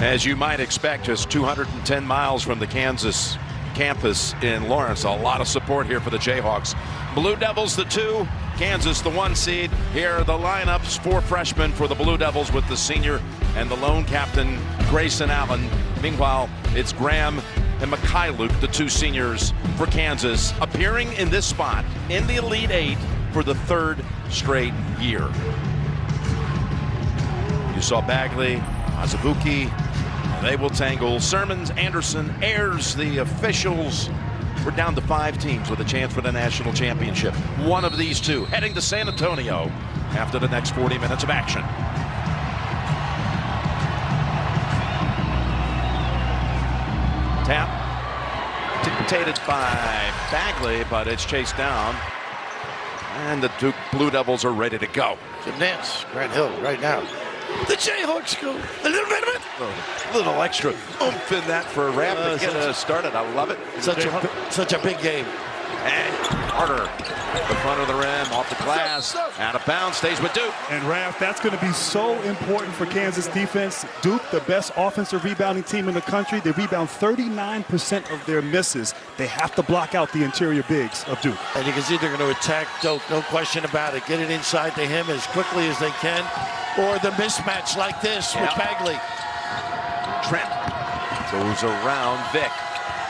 As you might expect, just 210 miles from the Kansas campus in Lawrence. A lot of support here for the Jayhawks. Blue Devils the 2, Kansas the 1 seed. Here are the lineups. 4 freshmen for the Blue Devils with the senior and the lone captain Grayson Allen. Meanwhile, it's Graham and Mikhailuk, the 2 seniors for Kansas, appearing in this spot in the Elite 8 for the 3rd straight year. You saw Bagley, Azubuike. They will tangle. Sermons, Anderson, Ayers, the officials. We're down to 5 teams with a chance for the national championship. One of these 2 heading to San Antonio after the next 40 minutes of action. Tap dictated by Bagley, but it's chased down. And the Duke Blue Devils are ready to go. Jim Nance, Grant Hill right now. The Jayhawks go a little bit of it. A little extra oomph in that for a wrap to get us started. I love it. Such a big game. And Carter, the front of the rim, off the glass, out of bounds, stays with Duke. And Raph, that's going to be so important for Kansas defense. Duke, the best offensive rebounding team in the country. They rebound 39% of their misses. They have to block out the interior bigs of Duke. And you can see they're going to attack Duke, no question about it. Get it inside to him as quickly as they can. Or the mismatch like this with Bagley. Trent goes around Vic.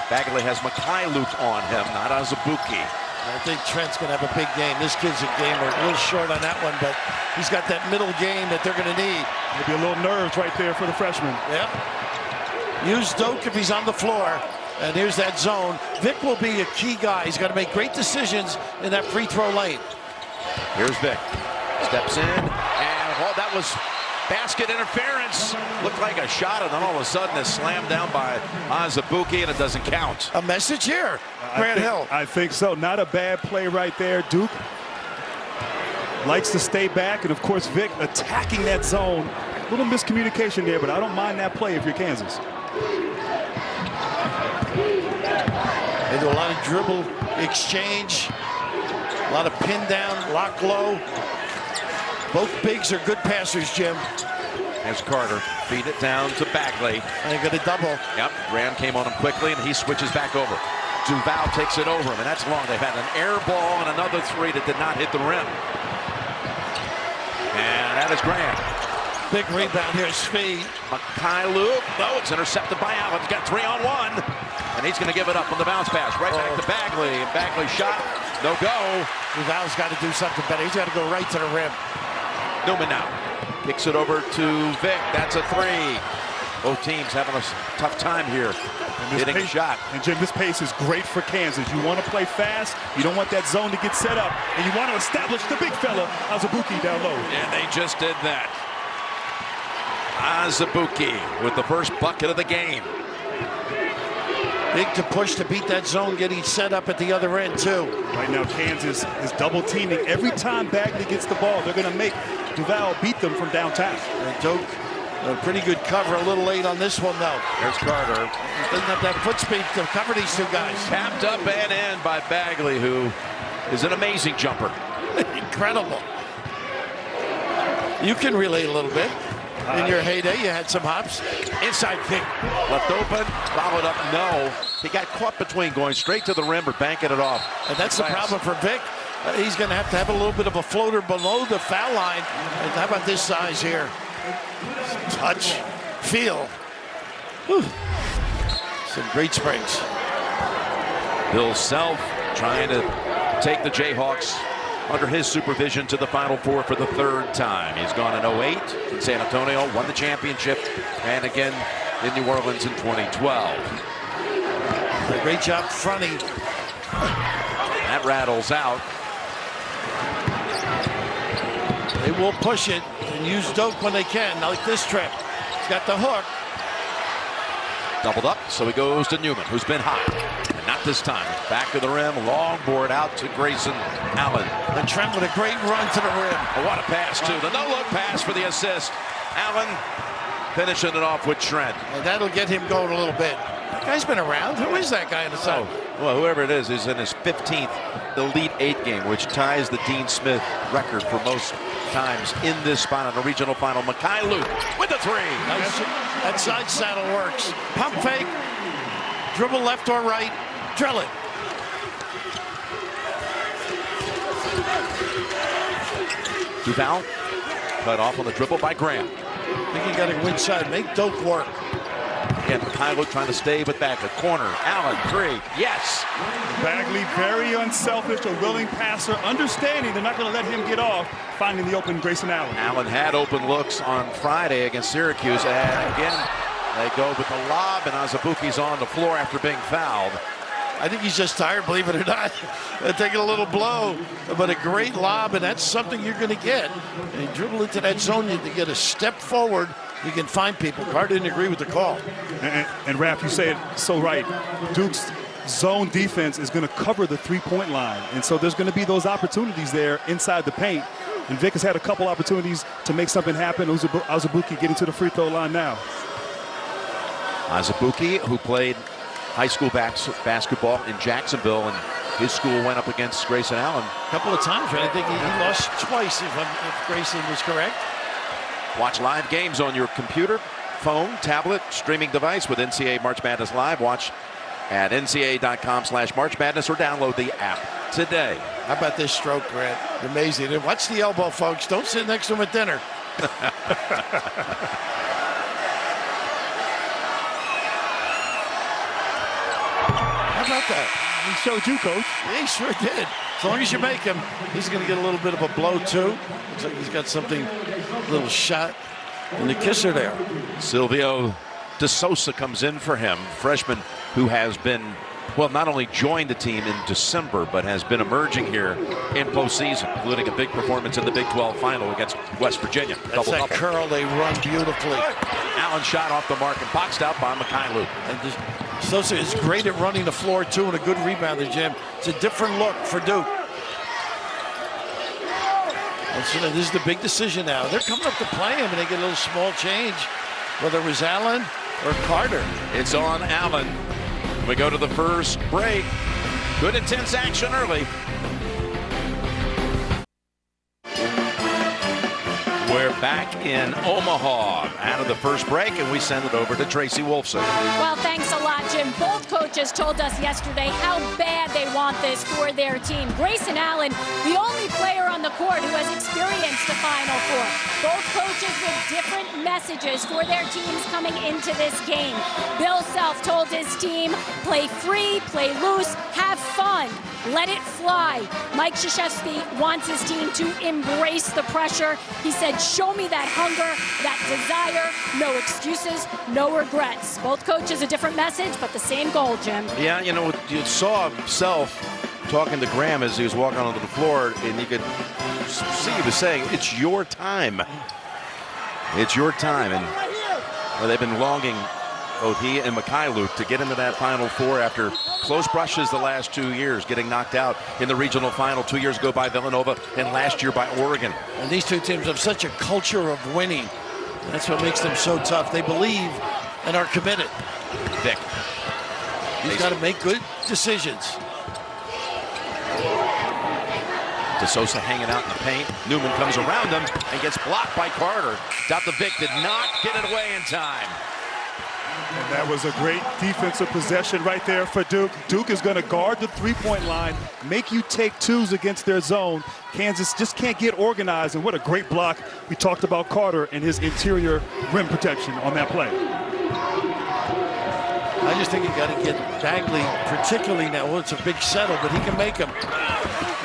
Bagley has Mikhailuk on him, not Azubuike. I think Trent's going to have a big game. This kid's a gamer. A little short on that one, but he's got that middle game that they're going to need. Maybe a little nerves right there for the freshman. Yep. Use Doak if he's on the floor. And here's that zone. Vic will be a key guy. He's got to make great decisions in that free throw lane. Here's Vic. Steps in, and that was basket interference. Looked like a shot, and then all of a sudden it's slammed down by Azubuike, and it doesn't count. A message here, Grant Hill. I think so. Not a bad play right there. Duke likes to stay back, and of course Vic attacking that zone. A little miscommunication there, but I don't mind that play if you're Kansas. They do a lot of dribble exchange, a lot of pin down, lock low. Both bigs are good passers, Jim. There's Carter. Feed it down to Bagley. And they're going to double. Yep. Graham came on him quickly, and he switches back over. Duval takes it over him, and that's long. They've had an air ball and another 3 that did not hit the rim. And that is Graham. Big rebound here, Speed. Mikhailuk. No, it's intercepted by Allen. He's got 3-on-1. And he's going to give it up on the bounce pass. Right back to Bagley. And Bagley shot. No go. Duval's got to do something better. He's got to go right to the rim. Newman now kicks it over to Vic. That's a 3. Both teams having a tough time here hitting a shot. And Jim, this pace is great for Kansas. You want to play fast. You don't want that zone to get set up. And you want to establish the big fella, Azubuike, down low. And they just did that. Azubuike with the first bucket of the game. Big to push to beat that zone, getting set up at the other end, too. Right now, Kansas is double teaming. Every time Bagley gets the ball, they're going to make Duval beat them from downtown. And Duke, a pretty good cover, a little late on this one, though. There's Carter. He doesn't have that foot speed to cover these 2 guys. Tapped up and in by Bagley, who is an amazing jumper. Incredible. You can relate a little bit. In your heyday, you had some hops. Inside Vic, left open, followed up, no. He got caught between going straight to the rim or banking it off. And that's the problem for Vic. He's going to have a little bit of a floater below the foul line. And how about this size here? Touch, feel. Whew. Some great springs. Bill Self trying to take the Jayhawks under his supervision to the Final Four for the 3rd time. He's gone in 08 in San Antonio, won the championship, and again in New Orleans in 2012. A great job fronting. That rattles out. They will push it and use Doak when they can, like this trip. He's got the hook. Doubled up, so he goes to Newman, who's been hot. And not this time. Back of the rim, long board out to Grayson Allen. And Trent with a great run to the rim. Oh, what a pass, too. The no-look pass for the assist. Allen finishing it off with Trent. And that'll get him going a little bit. That guy's been around. Who is that guy on the side? well, whoever it is in his 15th Elite Eight game, which ties the Dean Smith record for most times in this spot on a regional final. Makai Luke with the three. Nice. That side saddle works. Pump fake, dribble left or right, drill it. Duval cut off on the dribble by Graham. I think you got to go inside, make Doak work. Again, Mikhailo trying to stay with Bagley. Corner, Allen, three, yes. Bagley, very unselfish, a willing passer, understanding they're not going to let him get off, finding the open Grayson Allen. Allen had open looks on Friday against Syracuse, and again, they go with the lob, and Azubuike's on the floor after being fouled. I think he's just tired, believe it or not, taking a little blow, but a great lob, and that's something you're going to get. And you dribble into that zone, you get a step forward, you can find people. Carr didn't agree with the call. And Raph, you say it so right. Duke's zone defense is going to cover the three-point line, and so there's going to be those opportunities there inside the paint. And Vic has had a couple opportunities to make something happen. Azubuike getting to the free throw line now. Azubuike, who played high school basketball in Jacksonville, and his school went up against Grayson Allen A couple of times, right? I think he lost twice, if Grayson was correct. Watch live games on your computer, phone, tablet, streaming device with NCAA March Madness Live. Watch at ncaa.com/March Madness or download the app today. How about this stroke, Grant? Amazing. And watch the elbow, folks. Don't sit next to him at dinner. How about that? He showed you, Coach. Yeah, he sure did. As long as you make him, he's going to get a little bit of a blow, too. Looks like he's got something, a little shot in the kisser there. Silvio De Sousa comes in for him, freshman who has been, well, not only joined the team in December, but has been emerging here in postseason, including a big performance in the Big 12 final against West Virginia. That's that curl they run beautifully. Allen shot off the mark and boxed out by Mikhailo. And Sosa is great at running the floor, too, and a good rebounder, Jim. It's a different look for Duke. And so this is the big decision now. They're coming up to play him, and they get a little small change, whether it was Allen or Carter. It's on Allen. We go to the first break. Good intense action early. We're back in Omaha out of the first break, and we send it over to Tracy Wolfson. Well, thanks a lot, Jim. Both coaches told us yesterday how bad they want this for their team. Grayson Allen, the only player on the court who has experienced the Final Four. Both coaches with different messages for their teams coming into this game. Bill Self told his team, play free, play loose, have fun, let it fly. Mike Krzyzewski wants his team to embrace the pressure. He said, show me that hunger, that desire, no excuses, no regrets. Both coaches a different message, but the same goal, Jim. Yeah, you know, you saw Self talking to Graham as he was walking onto the floor, and you could see he was saying, it's your time. It's your time. And well, they've been longing, both he and Mikhailo, to get into that Final Four after close brushes the last 2 years, getting knocked out in the regional final 2 years ago by Villanova and last year by Oregon. And these two teams have such a culture of winning. That's what makes them so tough. They believe and are committed. Vic. He's got to make good decisions. De Sousa hanging out in the paint. Newman comes around him and gets blocked by Carter. Out the Vic did not get it away in time. And that was a great defensive possession right there for Duke. Duke is going to guard the three-point line, make you take twos against their zone. Kansas just can't get organized, and what a great block. We talked about Carter and his interior rim protection on that play. I just think you got to get Bagley, particularly now. Well, it's a big settle, but he can make them.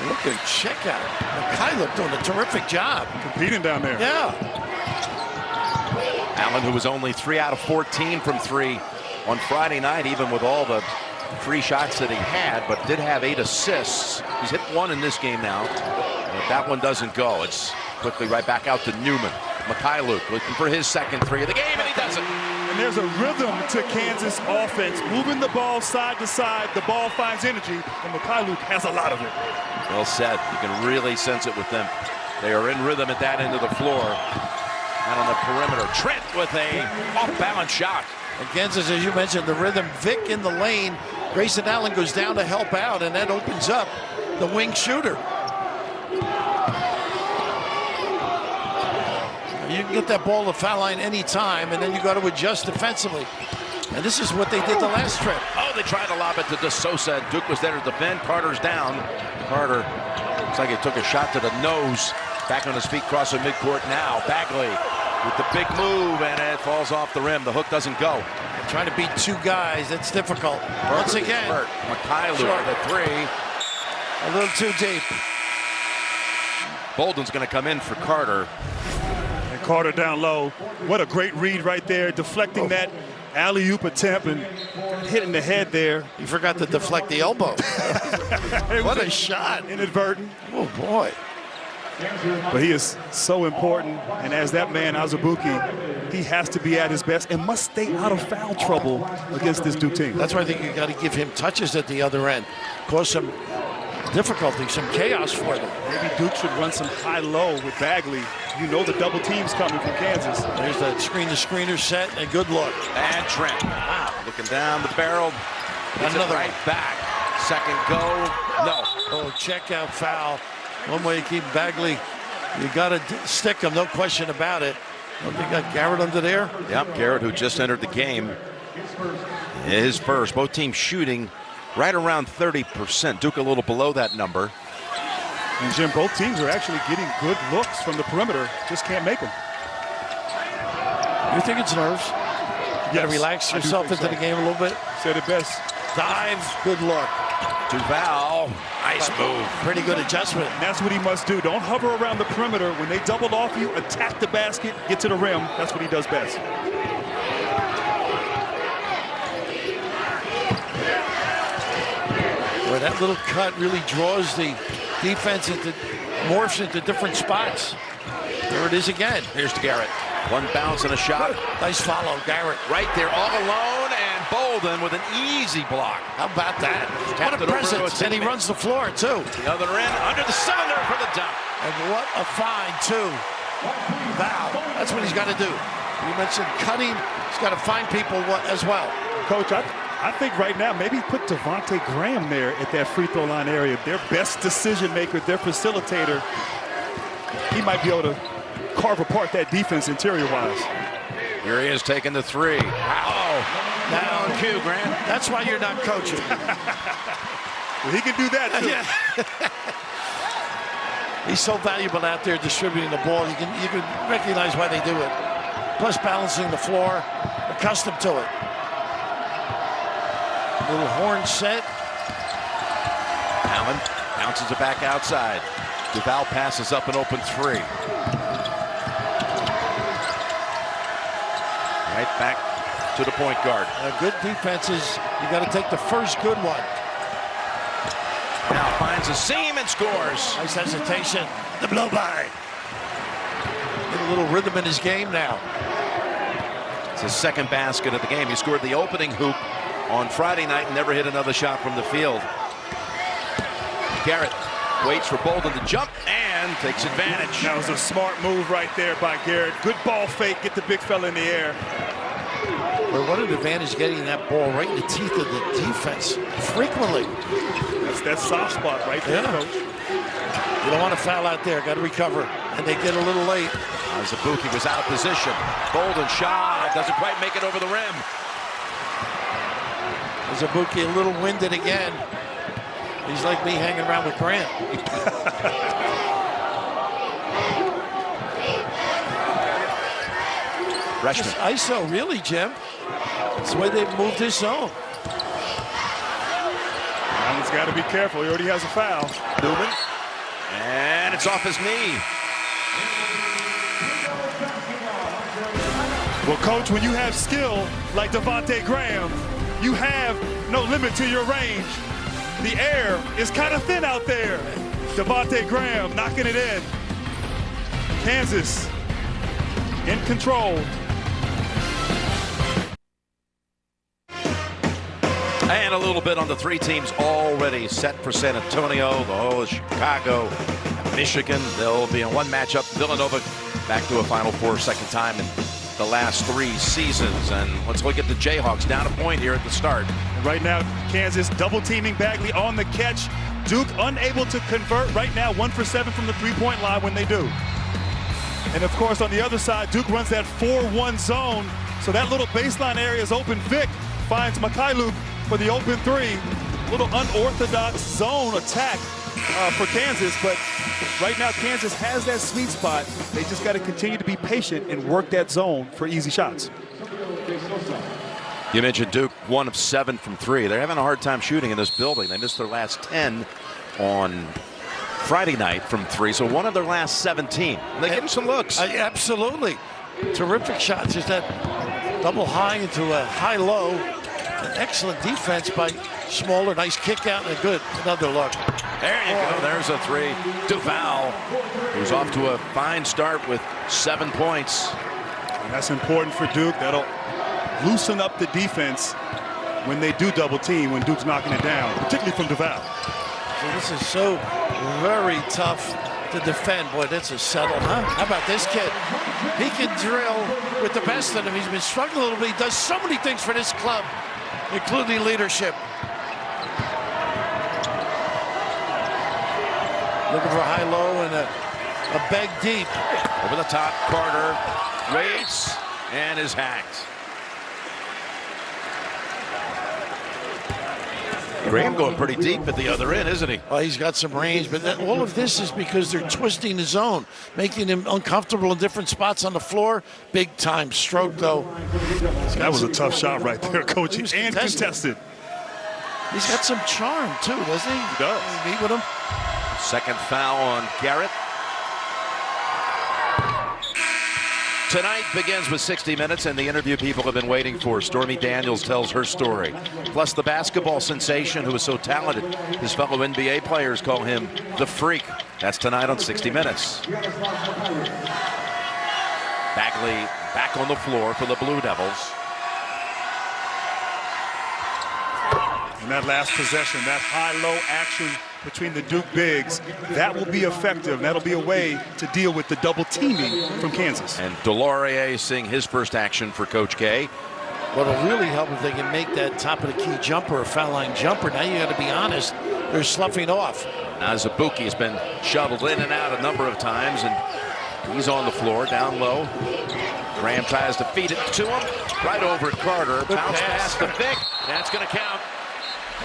Look at check out. Mikhailo doing a terrific job. Competing down there. Yeah. Allen, who was only 3 out of 14 from three on Friday night, even with all the free shots that he had, but did have 8 assists. He's hit 1 in this game now, but that one doesn't go. It's quickly right back out to Newman. Mikhailo looking for his second three of the game, and he doesn't. And there's a rhythm to Kansas offense, moving the ball side to side. The ball finds energy, and Mikhailo has a lot of it. Well said. You can really sense it with them. They are in rhythm at that end of the floor. Out on the perimeter, Trent with a off-balance shot. And Kansas, as you mentioned, the rhythm. Vic in the lane, Grayson Allen goes down to help out, and that opens up the wing shooter. You can get that ball to the foul line anytime, and then you got to adjust defensively. And this is what they did the last trip. Oh, they tried to lob it to De Sosa. Duke was there to defend. Carter's down. Carter looks like he took a shot to the nose. Back on his feet, crossing midcourt now. Bagley with the big move, and it falls off the rim. The hook doesn't go. Trying to beat two guys, that's difficult. Once again, Mikhailuk short. the three. A little too deep. Bolden's going to come in for Carter. And Carter down low. What a great read right there, deflecting that alley-oop attempt and hitting the head there. He forgot to deflect the elbow. What a shot. Inadvertent. Oh, boy. But he is so important, and as that man, Azubuike, he has to be at his best and must stay out of foul trouble against this Duke team. That's why I think you got to give him touches at the other end. Cause some difficulty, some chaos for them. Maybe Duke should run some high-low with Bagley. You know the double team's coming from Kansas. There's that screen-to-screener set, and good look. And Trent. Wow. Looking down the barrel. Another right back. Second go. No. Oh, check out foul. One way to keep Bagley. You got to stick him, no question about it. Oh, they got Garrett under there. Yep, Garrett, who just entered the game, his first. Both teams shooting right around 30%. Duke a little below that number. And Jim, both teams are actually getting good looks from the perimeter. Just can't make them. You think it's nerves? You got to relax yourself into the game a little bit. Said it best. Dive, good look. Duval, nice move. Pretty good adjustment. And that's what he must do. Don't hover around the perimeter. When they double off you, attack the basket, get to the rim. That's what he does best. Where that little cut really draws the defense into, morphs into different spots. There it is again. Here's to Garrett. One bounce and a shot. Nice follow, Garrett. Right there, all alone, and Bolden with an easy block. How about that? Tapped What a it over to presence. And he teammate. runs the floor, too. The other end, under the cylinder for the dunk. And what a find, too. Wow. That's what he's got to do. You mentioned cutting. He's got to find people as well. Coach, I think right now maybe put Devontae Graham there at that free throw line area. Their best decision maker, their facilitator. He might be able to carve apart that defense interior-wise. Here he is taking the three. Wow. Now on cue, Grant. That's why you're not coaching. Well, he can do that, too. Yeah. He's so valuable out there distributing the ball. You can recognize why they do it. Plus balancing the floor, accustomed to it. Little horn set. Allen bounces it back outside. Duval passes up an open three. Right back to the point guard. Good defenses. You got to take the first good one. Now finds a seam and scores. Nice hesitation. The blow by. Get a little rhythm in his game now. It's his second basket of the game. He scored the opening hoop on Friday night and never hit another shot from the field. Garrett waits for Bolden to jump and takes advantage. That was a smart move right there by Garrett. Good ball fake, get the big fella in the air. But what an advantage getting that ball right in the teeth of the defense frequently. That's that soft spot right there, Coach. You don't want to foul out there. Got to recover. And they get a little late. Azubuike was out of position. Bolden shot. Doesn't quite make it over the rim. Azubuike a little winded again. He's like me hanging around with Grant. Freshman. Just ISO, really, Jim. That's the way they've moved his zone. Allen's got to be careful. He already has a foul. Newman. And it's off his knee. Well, Coach, when you have skill like Devontae Graham, you have no limit to your range. The air is kind of thin out there. Devontae Graham knocking it in. Kansas in control. And a little bit on the three teams already set for San Antonio, the whole Chicago, Michigan. They'll be in one matchup. Villanova back to a Final Four second time in the last 3 seasons. And let's look at the Jayhawks down a point here at the start. Right now, Kansas double teaming Bagley on the catch. Duke unable to convert right now, 1 for 7 from the three-point line when they do. And of course, on the other side, Duke runs that 4-1 zone. So that little baseline area is open. Vic finds Mikhailuk for the open 3. Little unorthodox zone attack for Kansas, but right now Kansas has that sweet spot. They just got to continue to be patient and work that zone for easy shots. You mentioned Duke, 1 of 7 from 3. They're having a hard time shooting in this building. They missed their last 10 on Friday night from 3, so 1 of their last 17. They give them some looks. Absolutely. Terrific shots. Just that double high into a high-low. An excellent defense by Smaller. Nice kick out and a good another look. There you go. There's a 3. Duval, who's off to a fine start with 7 points. And that's important for Duke. That'll loosen up the defense when they do double team, when Duke's knocking it down, particularly from Duval. So this is so very tough to defend. Boy, that's a settle, huh? How about this kid? He can drill with the best of them. He's been struggling a little bit. He does so many things for this club, including leadership. Looking for a high-low and a beg deep. Over the top, Carter waits and is hacked. Graham going pretty deep at the other end, isn't he? Oh, he's got some range, but all of this is because they're twisting the zone, making him uncomfortable in different spots on the floor. Big time stroke, though. That was a tough shot right there, Coach, and contested. He's got some charm, too, doesn't he? He does. Meet with him. Second foul on Garrett. Tonight begins with 60 Minutes and the interview people have been waiting for. Stormy Daniels tells her story. Plus the basketball sensation who is so talented. His fellow NBA players call him the Freak. That's tonight on 60 Minutes. Bagley back on the floor for the Blue Devils. And that last possession, that high-low action between the Duke bigs, that will be effective. That'll be a way to deal with the double teaming from Kansas. And Delorier seeing his first action for Coach K. What'll really help if they can make that top of the key jumper, a foul line jumper. Now you got to be honest, they're sloughing off. Now Zabuki has been shuttled in and out a number of times, and he's on the floor down low. Graham tries to feed it to him. Right over at Carter. Bounce pass to Vic. That's going to count.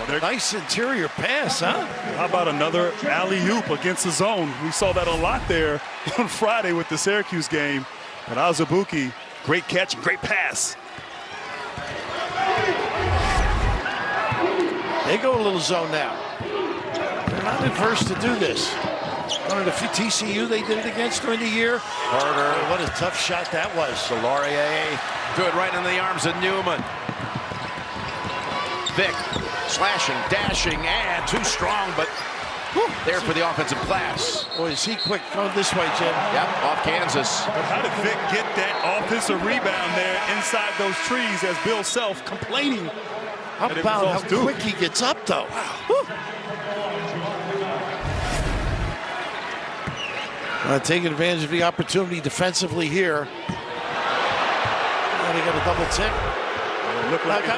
Well, nice interior pass, huh? How about another alley-oop against the zone? We saw that a lot there on Friday with the Syracuse game. But Azubuike, great catch, great pass. They go a little zone now. They're not adverse to do this. One of the few TCU they did it against during the year. Carter. What a tough shot that was. Delorier threw it right in the arms of Newman. Vic slashing, dashing, and too strong, but there for the offensive glass. Boy, is he quick going this way, Jim. Yep, off Kansas. But how did Vic get that offensive rebound there inside those trees as Bill Self complaining? How about how quick he gets up, though? Taking advantage of the opportunity defensively here. Now they got a double tick. Look like I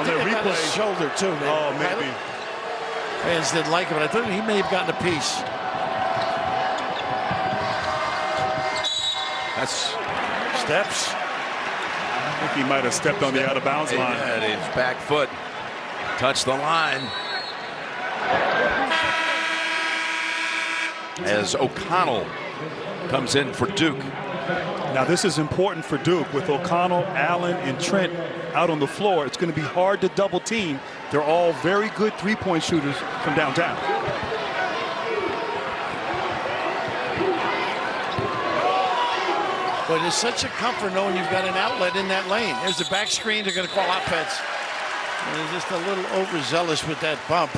think it got his shoulder, too, maybe. Oh, maybe. Fans didn't like him, but I thought he may have gotten a piece. That's steps. I think he might have stepped on the out-of-bounds line. Yeah, his back foot touched the line. As O'Connell comes in for Duke. Now this is important for Duke with O'Connell, Allen, and Trent out on the floor. It's going to be hard to double team. They're all very good three-point shooters from downtown. But it's such a comfort knowing you've got an outlet in that lane. There's the back screen. They're going to call offense. And they're just a little overzealous with that bump.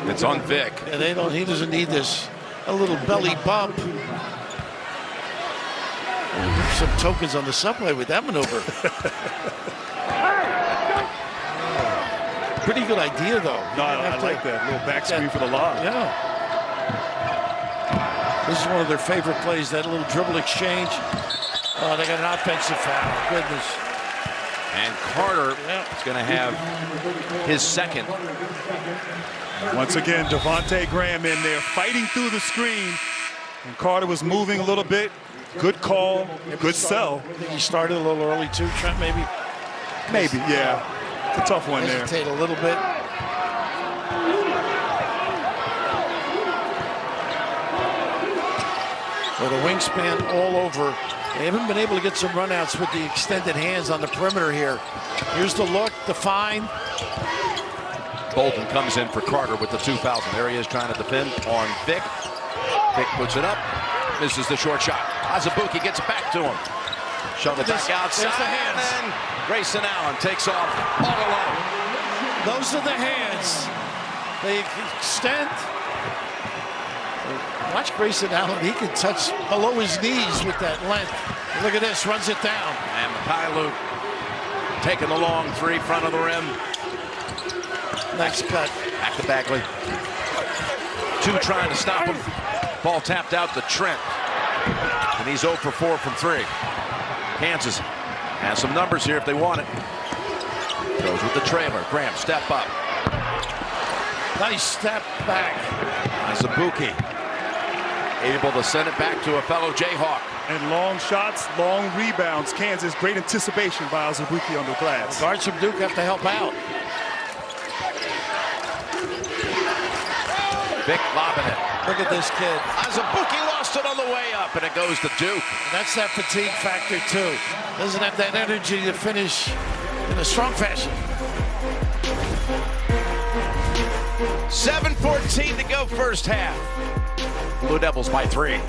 It's on Vic. And he doesn't need this. A little belly bump. Some tokens on the subway with that maneuver. Pretty good idea, though. No, I like that little back screen for the lob. Yeah. This is one of their favorite plays, that little dribble exchange. Oh, they got an offensive foul. Goodness. And Carter is going to have his second. Once again, Devontae Graham in there fighting through the screen. And Carter was moving a little bit. Good call, good sell. I think he started a little early too, Trent, maybe? Maybe, yeah. It's a tough one there. Hesitate a little bit. Well, the wingspan all over. They haven't been able to get some runouts with the extended hands on the perimeter here. Here's the look, the find. Bolton comes in for Carter with the 2,000. There he is trying to defend on Vic. Vic puts it up, misses the short shot. Azubuike gets it back to him. Shuttle back outside. There's the hands. And then Grayson Allen takes off all alone. Those are the hands. They extend. Watch Grayson Allen. He can touch below his knees with that length. Look at this, runs it down. And Mykhailiuk taking the long three, front of the rim. Nice cut. Back to Bagley. Two trying to stop him. Ball tapped out to Trent. And he's 0 for 4 from 3. Kansas has some numbers here if they want it. Goes with the trailer. Graham, step up. Nice step back. Azubuike able to send it back to a fellow Jayhawk. And long shots, long rebounds. Kansas, great anticipation by Azubuike on the glass. Guards from Duke have to help out. Vic lobbing it. Look at this kid. Azubuike lost it on the way up, and it goes to Duke. And that's that fatigue factor, too. Doesn't have that energy to finish in a strong fashion. 7:14 to go first half. Blue Devils by 3.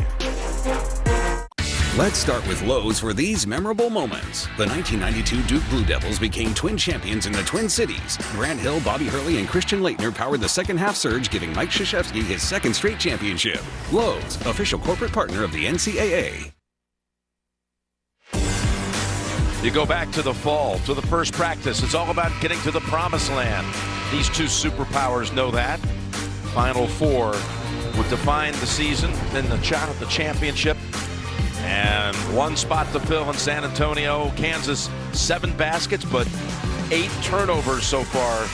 Let's start with Lowe's for these memorable moments. The 1992 Duke Blue Devils became twin champions in the Twin Cities. Grant Hill, Bobby Hurley, and Christian Laettner powered the second half surge, giving Mike Krzyzewski his second straight championship. Lowe's, official corporate partner of the NCAA. You go back to the fall, to the first practice. It's all about getting to the promised land. These two superpowers know that. Final Four would define the season, then the shot at the championship. And one spot to fill in San Antonio. Kansas, 7 baskets, but 8 turnovers so far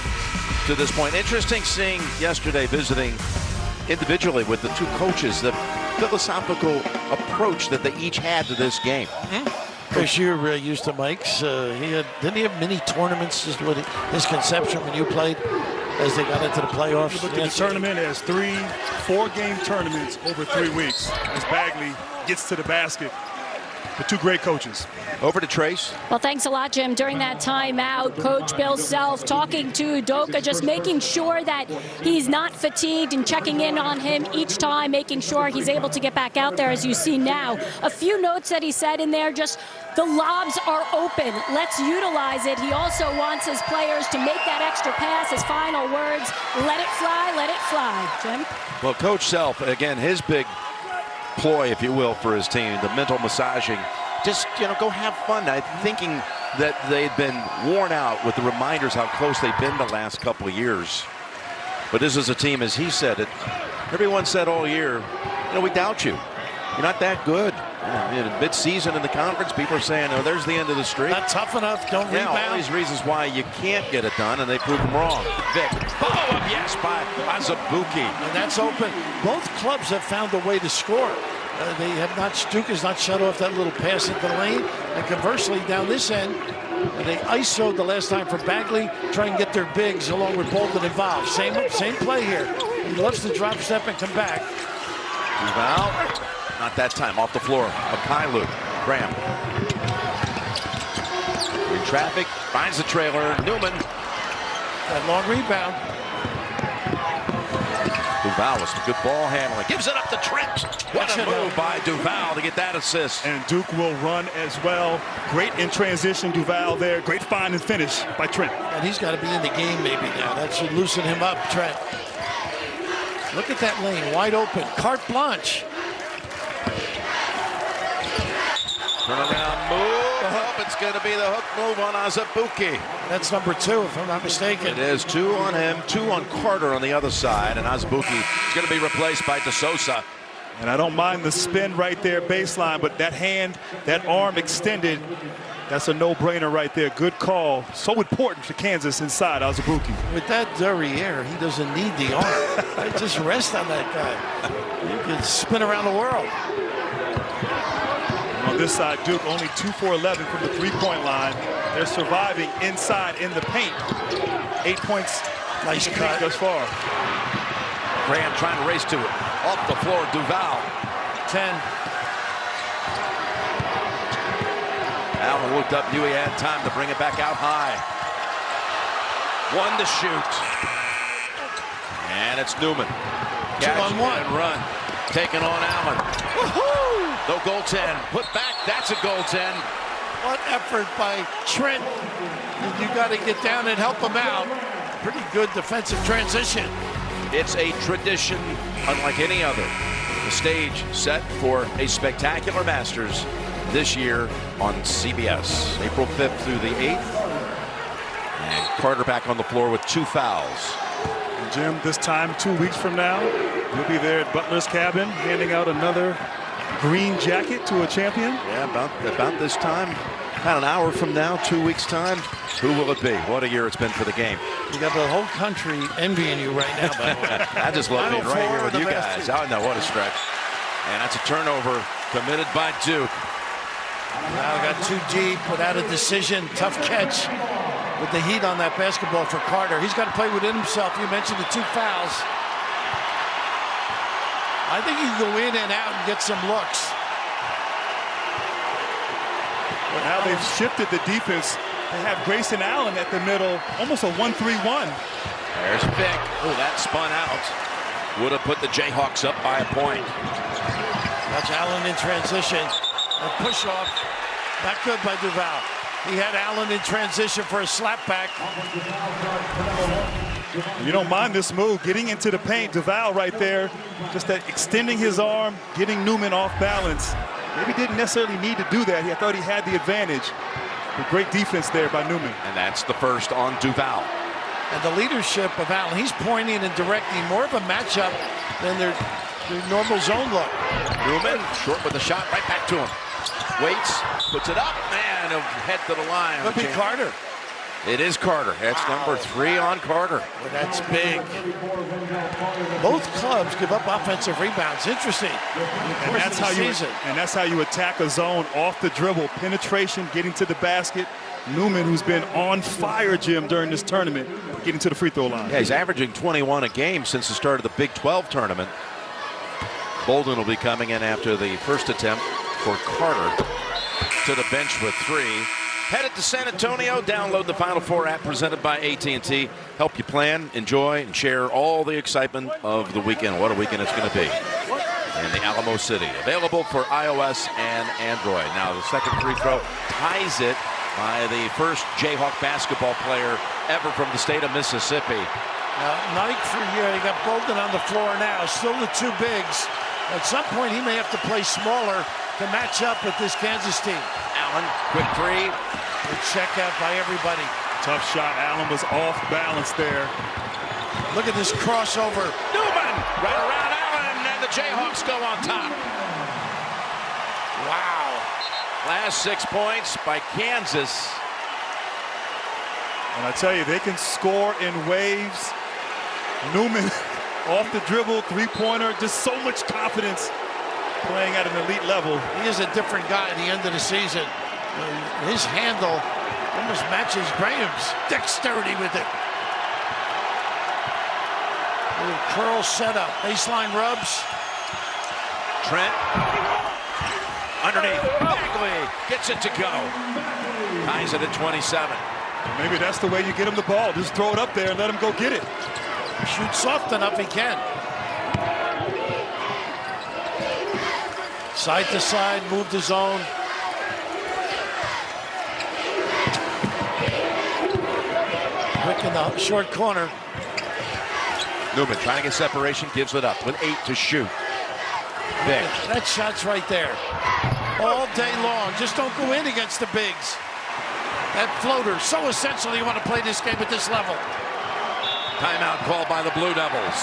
to this point. Interesting seeing yesterday visiting individually with the two coaches, the philosophical approach that they each had to this game. Chris, you're used to Mike's. Didn't he have mini tournaments? Just what his conception when you played as they got into the playoffs. You look at the tournament as 3 4-game tournaments over 3 weeks as Bagley gets to the basket. The two great coaches. Over to Trace. Well, thanks a lot, Jim. During that timeout, Coach Bill Self talking to Udoka, just making sure that he's not fatigued and checking in on him each time, making sure he's able to get back out there, as you see now. A few notes that he said in there, just the lobs are open. Let's utilize it. He also wants his players to make that extra pass. His final words, let it fly, Jim. Well, Coach Self, again, his big ploy, if you will, for his team, the mental massaging. Just, go have fun. I'm thinking that they'd been worn out with the reminders how close they've been the last couple of years. But this is a team, as he said it, everyone said all year, we doubt you. You're not that good. Mid-season in the conference, people are saying, oh, there's the end of the streak. Not tough enough, don't rebound. All these reasons why you can't get it done, and they prove them wrong. Vic, follow-up, yes, by Azubuike. And that's open. Both clubs have found a way to score. They have not, Duke has not shut off that little pass into the lane. And conversely, down this end, they ISO'd the last time for Bagley, try and get their bigs along with Bolton involved. Same play here. He loves to drop step and come back. Duval, not that time, off the floor. Mykhailiuk, Graham. In traffic, finds the trailer. Newman. That long rebound. Duval with some good ball handling. Gives it up to Trent. What a move by Duval to get that assist. And Duke will run as well. Great in transition, Duval there. Great find and finish by Trent. And he's got to be in the game maybe now. That should loosen him up, Trent. Look at that lane, wide open. Carte blanche. Turnaround move. It's going to be the hook move on Azubuike. That's number 2, if I'm not mistaken. It is 2 on him, 2 on Carter on the other side, and Azubuike is going to be replaced by DeSouza. And I don't mind the spin right there baseline, but that hand, that arm extended, that's a no-brainer right there. Good call. So important for Kansas inside Azubuike. With that derriere, he doesn't need the arm. Just rest on that guy. You can spin around the world. On this side, Duke only 2 for 11 from the three-point line. They're surviving inside in the paint. 8 points. Nice cut thus far. Graham trying to race to it. Off the floor, Duval. 10. Allen looked up, knew he had time to bring it back out high. 1 to shoot. And it's Newman. 2-on-1. And run. Taking on Allen. Woohoo! No goaltend. Put back. That's a goaltend. What effort by Trent. You got to get down and help him out. Pretty good defensive transition. It's a tradition unlike any other. The stage set for a spectacular Masters this year on CBS. April 5th through the 8th. And Carter back on the floor with 2 fouls. And Jim, this time 2 weeks from now, you'll be there at Butler's cabin handing out another green jacket to a champion. Yeah, about this time. About an hour from now, 2 weeks' time. Who will it be? What a year it's been for the game. You got the whole country envying you right now, by the way. I just love being right here with you guys. Masters. I know, what a stretch. And that's a turnover committed by Duke. Now got too deep without a decision. Tough catch with the heat on that basketball for Carter. He's got to play within himself. You mentioned the 2 fouls. I think he can go in and out and get some looks. But how they've shifted the defense. They have Grayson Allen at the middle, almost a 1-3-1. There's Vick. Oh, that spun out. Would have put the Jayhawks up by a point. Watch Allen in transition. A push off. Not good by Duval. He had Allen in transition for a slapback. You don't mind this move, getting into the paint. Duval right there, just that extending his arm, getting Newman off balance. Maybe didn't necessarily need to do that. I thought he had the advantage. But great defense there by Newman. And that's the first on Duval. And the leadership of Allen, he's pointing and directing more of a matchup than their normal zone look. Newman, short with the shot, right back to him. Waits, puts it up, man, he'll head to the line. Could be Carter. It is Carter. That's number 3 on Carter. Well, that's big. Both clubs give up offensive rebounds. Interesting. And that's how you attack a zone off the dribble. Penetration, getting to the basket. Newman, who's been on fire, Jim, during this tournament, getting to the free throw line. Yeah, he's averaging 21 a game since the start of the Big 12 tournament. Bolden will be coming in after the first attempt for Carter to the bench with 3. Headed to San Antonio. Download the Final Four app presented by AT&T. Help you plan, enjoy, and share all the excitement of the weekend. What a weekend it's going to be in the Alamo City. Available for iOS and Android. Now the second free throw ties it by the first Jayhawk basketball player ever from the state of Mississippi. Night for you. You got Bolden on the floor now. Still the 2 bigs. At some point, he may have to play smaller to match up with this Kansas team. Allen, quick 3. Good check out by everybody. Tough shot. Allen was off balance there. Look at this crossover. Newman right around Allen, and the Jayhawks go on top. Wow. Last 6 points by Kansas. And I tell you, they can score in waves. Newman off the dribble, 3-pointer, just so much confidence playing at an elite level. He is a different guy at the end of the season. His handle almost matches Graham's dexterity with it. Little curl setup, baseline rubs. Trent underneath. Bagley gets it to go. Ties it at 27. Maybe that's the way you get him the ball. Just throw it up there and let him go get it. Shoot soft enough he can. Side to side, move the zone. Quick in the short corner. Newman trying to get separation, gives it up with 8 to shoot. Vick. That shot's right there. All day long. Just don't go in against the bigs. That floater, so essential. You want to play this game at this level. Timeout called by the Blue Devils.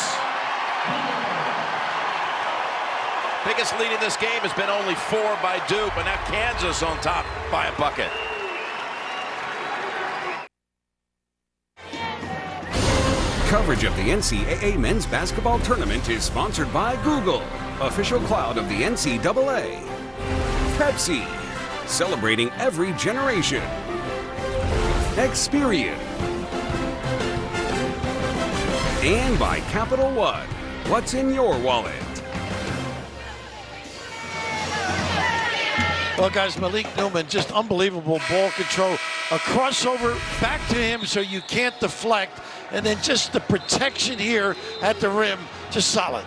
Biggest lead in this game has been only 4 by Duke, but now Kansas on top by a bucket. Coverage of the NCAA men's basketball tournament is sponsored by Google, official cloud of the NCAA. Pepsi, celebrating every generation. Experian. And by Capital One, what's in your wallet? Well, guys, Malik Newman, just unbelievable ball control. A crossover back to him so you can't deflect. And then just the protection here at the rim, just solid.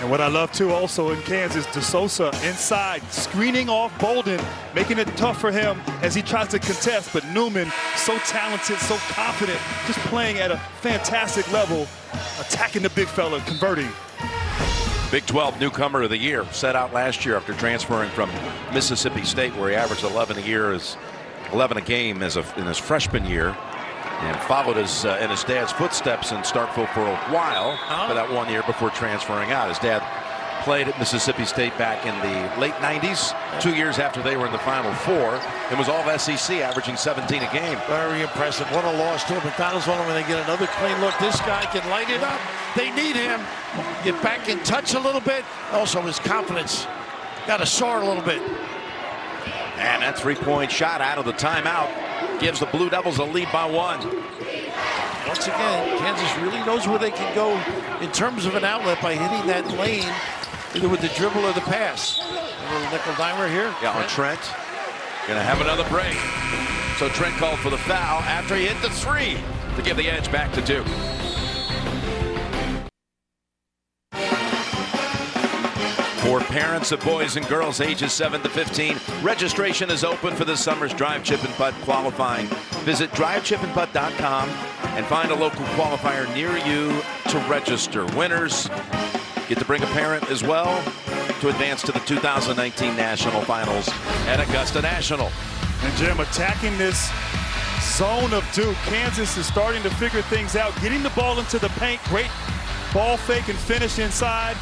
And what I love, too, also in Kansas, DeSouza inside, screening off Bolden, making it tough for him as he tries to contest. But Newman, so talented, so confident, just playing at a fantastic level, attacking the big fella, converting. Big 12 newcomer of the year, set out last year after transferring from Mississippi State, where he averaged 11 a game in his freshman year, and followed in his dad's footsteps in Starkville for a while for that 1 year before transferring out. His dad played at Mississippi State back in the late 90s, 2 years after they were in the Final Four, and was all SEC, averaging 17 a game. Very impressive. What a loss to a McDonald's one when they get another clean look. This guy can light it up. They need him. Get back in touch a little bit. Also, his confidence got to soar a little bit. And that three-point shot out of the timeout gives the Blue Devils a lead by 1. Once again, Kansas really knows where they can go in terms of an outlet by hitting that lane, either with the dribble or the pass. A little nickel dimer here. Yeah, on Trent. Gonna have another break. So Trent called for the foul after he hit the 3 to give the edge back to Duke. For parents of boys and girls ages 7 to 15, registration is open for this summer's Drive, Chip, and Putt qualifying. Visit drivechipandputt.com and find a local qualifier near you to register. Winners get to bring a parent as well to advance to the 2019 National Finals at Augusta National. And Jim, attacking this zone of Duke, Kansas is starting to figure things out, getting the ball into the paint, great ball fake and finish inside.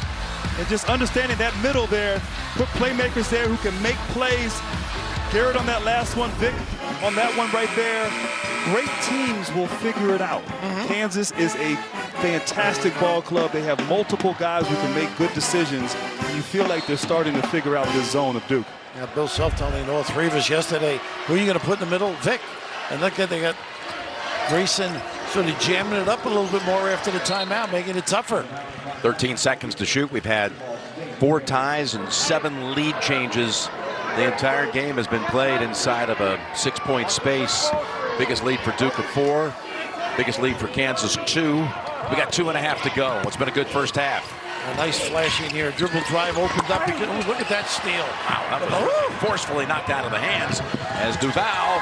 And just understanding that middle there, put playmakers there who can make plays. Garrett on that last one, Vic on that one right there. Great teams will figure it out. Kansas is a fantastic ball club. They have multiple guys who can make good decisions. And you feel like they're starting to figure out this zone of Duke. Yeah, Bill Self telling all three of us yesterday, who are you going to put in the middle? Vic. And look at, they got Grayson sort of jamming it up a little bit more after the timeout, making it tougher. 13 seconds to shoot. We've had 4 ties and 7 lead changes. The entire game has been played inside of a 6-point space. Biggest lead for Duke of 4. Biggest lead for Kansas 2. We got 2.5 to go. It's been a good first half. A nice flashing here. Dribble drive opened up. Oh, look at that steal. Wow, that was forcefully knocked out of the hands as Duval.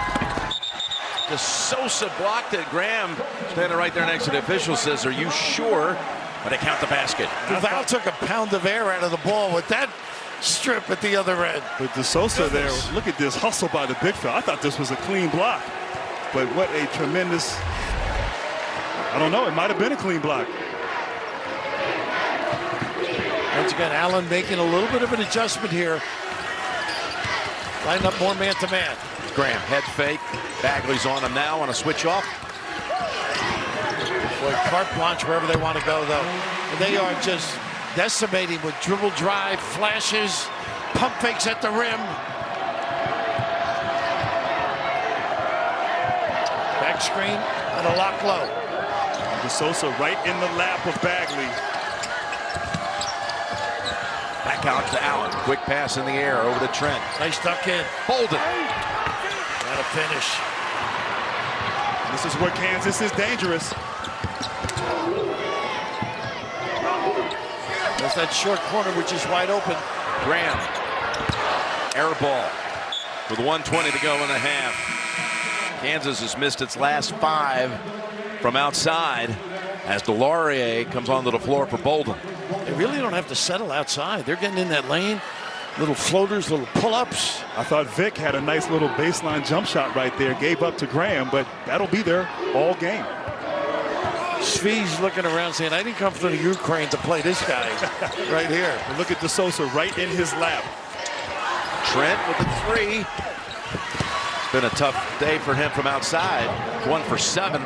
DeSouza blocked it. Graham standing right there next to the official says, "Are you sure?" But they count the basket. Duval took a pound of air out of the ball with that strip at the other end. But DeSouza there, look at this hustle by the big fella. I thought this was a clean block. But what a tremendous, I don't know, it might have been a clean block. Once again, Allen making a little bit of an adjustment here. Line up more man-to-man. Graham, head fake. Bagley's on him now on a switch off. Boy, carte blanche wherever they want to go, though. And they are just decimating with dribble drive, flashes, pump fakes at the rim. Back screen and a lock low. DeSouza right in the lap of Bagley. Back out to Allen. Quick pass in the air over to Trent. Nice duck in. Bolden. Got a finish. This is where Kansas is dangerous. There's that short corner, which is wide open. Graham. Air ball with 1:20 to go in the half. Kansas has missed its last 5 from outside as Delorier comes onto the floor for Bolden. They really don't have to settle outside. They're getting in that lane. Little floaters, little pull-ups. I thought Vic had a nice little baseline jump shot right there. Gave up to Graham, but that'll be there all game. Svi's looking around saying, I didn't come from the Ukraine to play this guy right here. And look at De Sousa right in his lap. Trent with the three. It's been a tough day for him from outside. 1 for 7.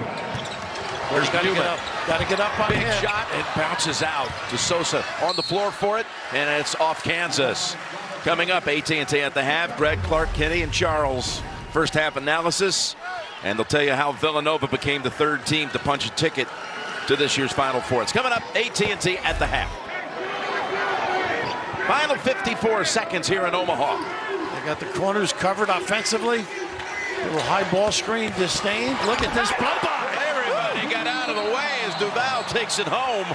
There's Got to get up. Got to get up on Big him. shot. It bounces out. De Sousa on the floor for it, and it's off Kansas. Coming up, AT&T at the half. Greg, Clark, Kenny, and Charles. First half analysis, and they'll tell you how Villanova became the 3rd team to punch a ticket to this year's Final Four. It's coming up, AT&T at the half. Final 54 seconds here in Omaha. They got the corners covered offensively. Little high ball screen, Disdain. Look at this blow by. Everybody got out of the way as Duval takes it home.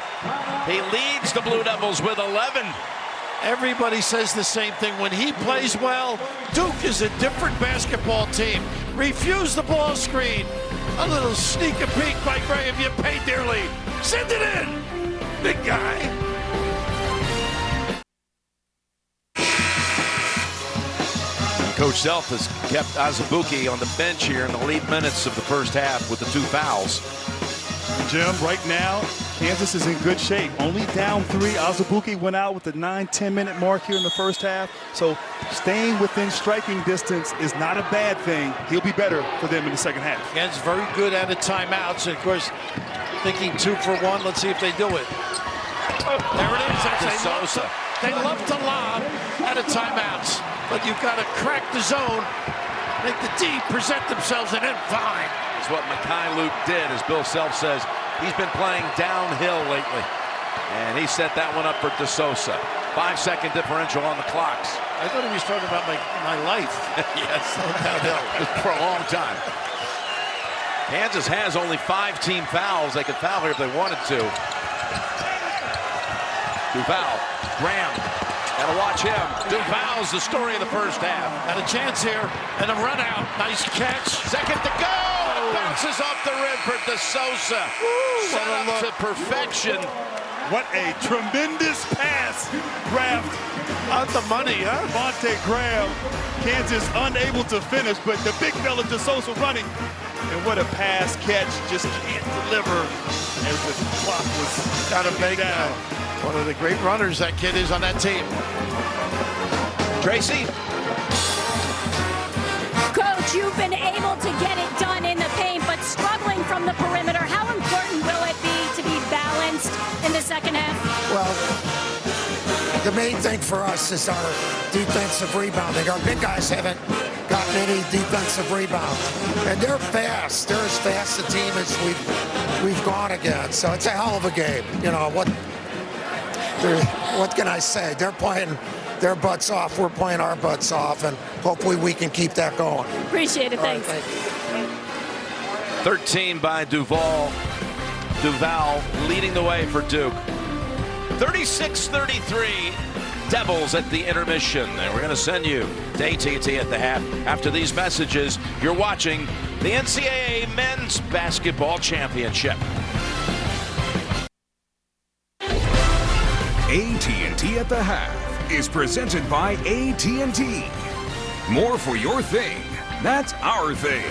He leads the Blue Devils with 11. Everybody says the same thing. When he plays well, Duke is a different basketball team. Refuse the ball screen. A little sneak a peek by Graham. You pay dearly. Send it in. Big guy. Coach Self has kept Azubuike on the bench here in the late minutes of the first half with the 2 fouls. Jim, right now, Kansas is in good shape. Only down 3. Azubuike went out with the 9-10 minute mark here in the first half. So staying within striking distance is not a bad thing. He'll be better for them in the second half. Ken's very good at timeouts. And of course, thinking 2 for 1. Let's see if they do it. There it is. They love to lob out of timeouts. But you've got to crack the zone, make the D present themselves, and then fine. That's what Mekhi Luke did, as Bill Self says. He's been playing downhill lately. And he set that one up for De Sousa. 5-second differential on the clocks. I thought he was talking about my life. Yes, downhill for a long time. Kansas has only 5 team fouls. They could foul here if they wanted to. Duval, Graham. Gotta watch him. Duval's the story of the first half. Got a chance here, and a run out. Nice catch. Second to go. It bounces off the rim for De Sousa. Set up to perfection. What a tremendous pass. Grabbed On the money, huh? Devontae Graham. Kansas unable to finish, but the big fella De Sousa running. And what a pass catch. Just can't deliver as the clock was Got to make down. One of the great runners that kid is on that team. Tracy? Coach, you've been able to get it done in the paint, but struggling from the perimeter. How important will it be to be balanced in the second half? Well, the main thing for us is our defensive rebounding. Our big guys haven't gotten any defensive rebounds. And they're fast. They're as fast a team as we've gone against. So it's a hell of a game. You know, what can I say? They're playing their butts off. We're playing our butts off, and hopefully we can keep that going. Appreciate it. Thanks. Right, thank you. 13 by Duval leading the way for Duke. 36-33 Devils at the intermission. And we're going to send you to AT&T at the half. After these messages, you're watching the NCAA Men's Basketball Championship. AT&T at the half is presented by AT&T. More for your thing. That's our thing.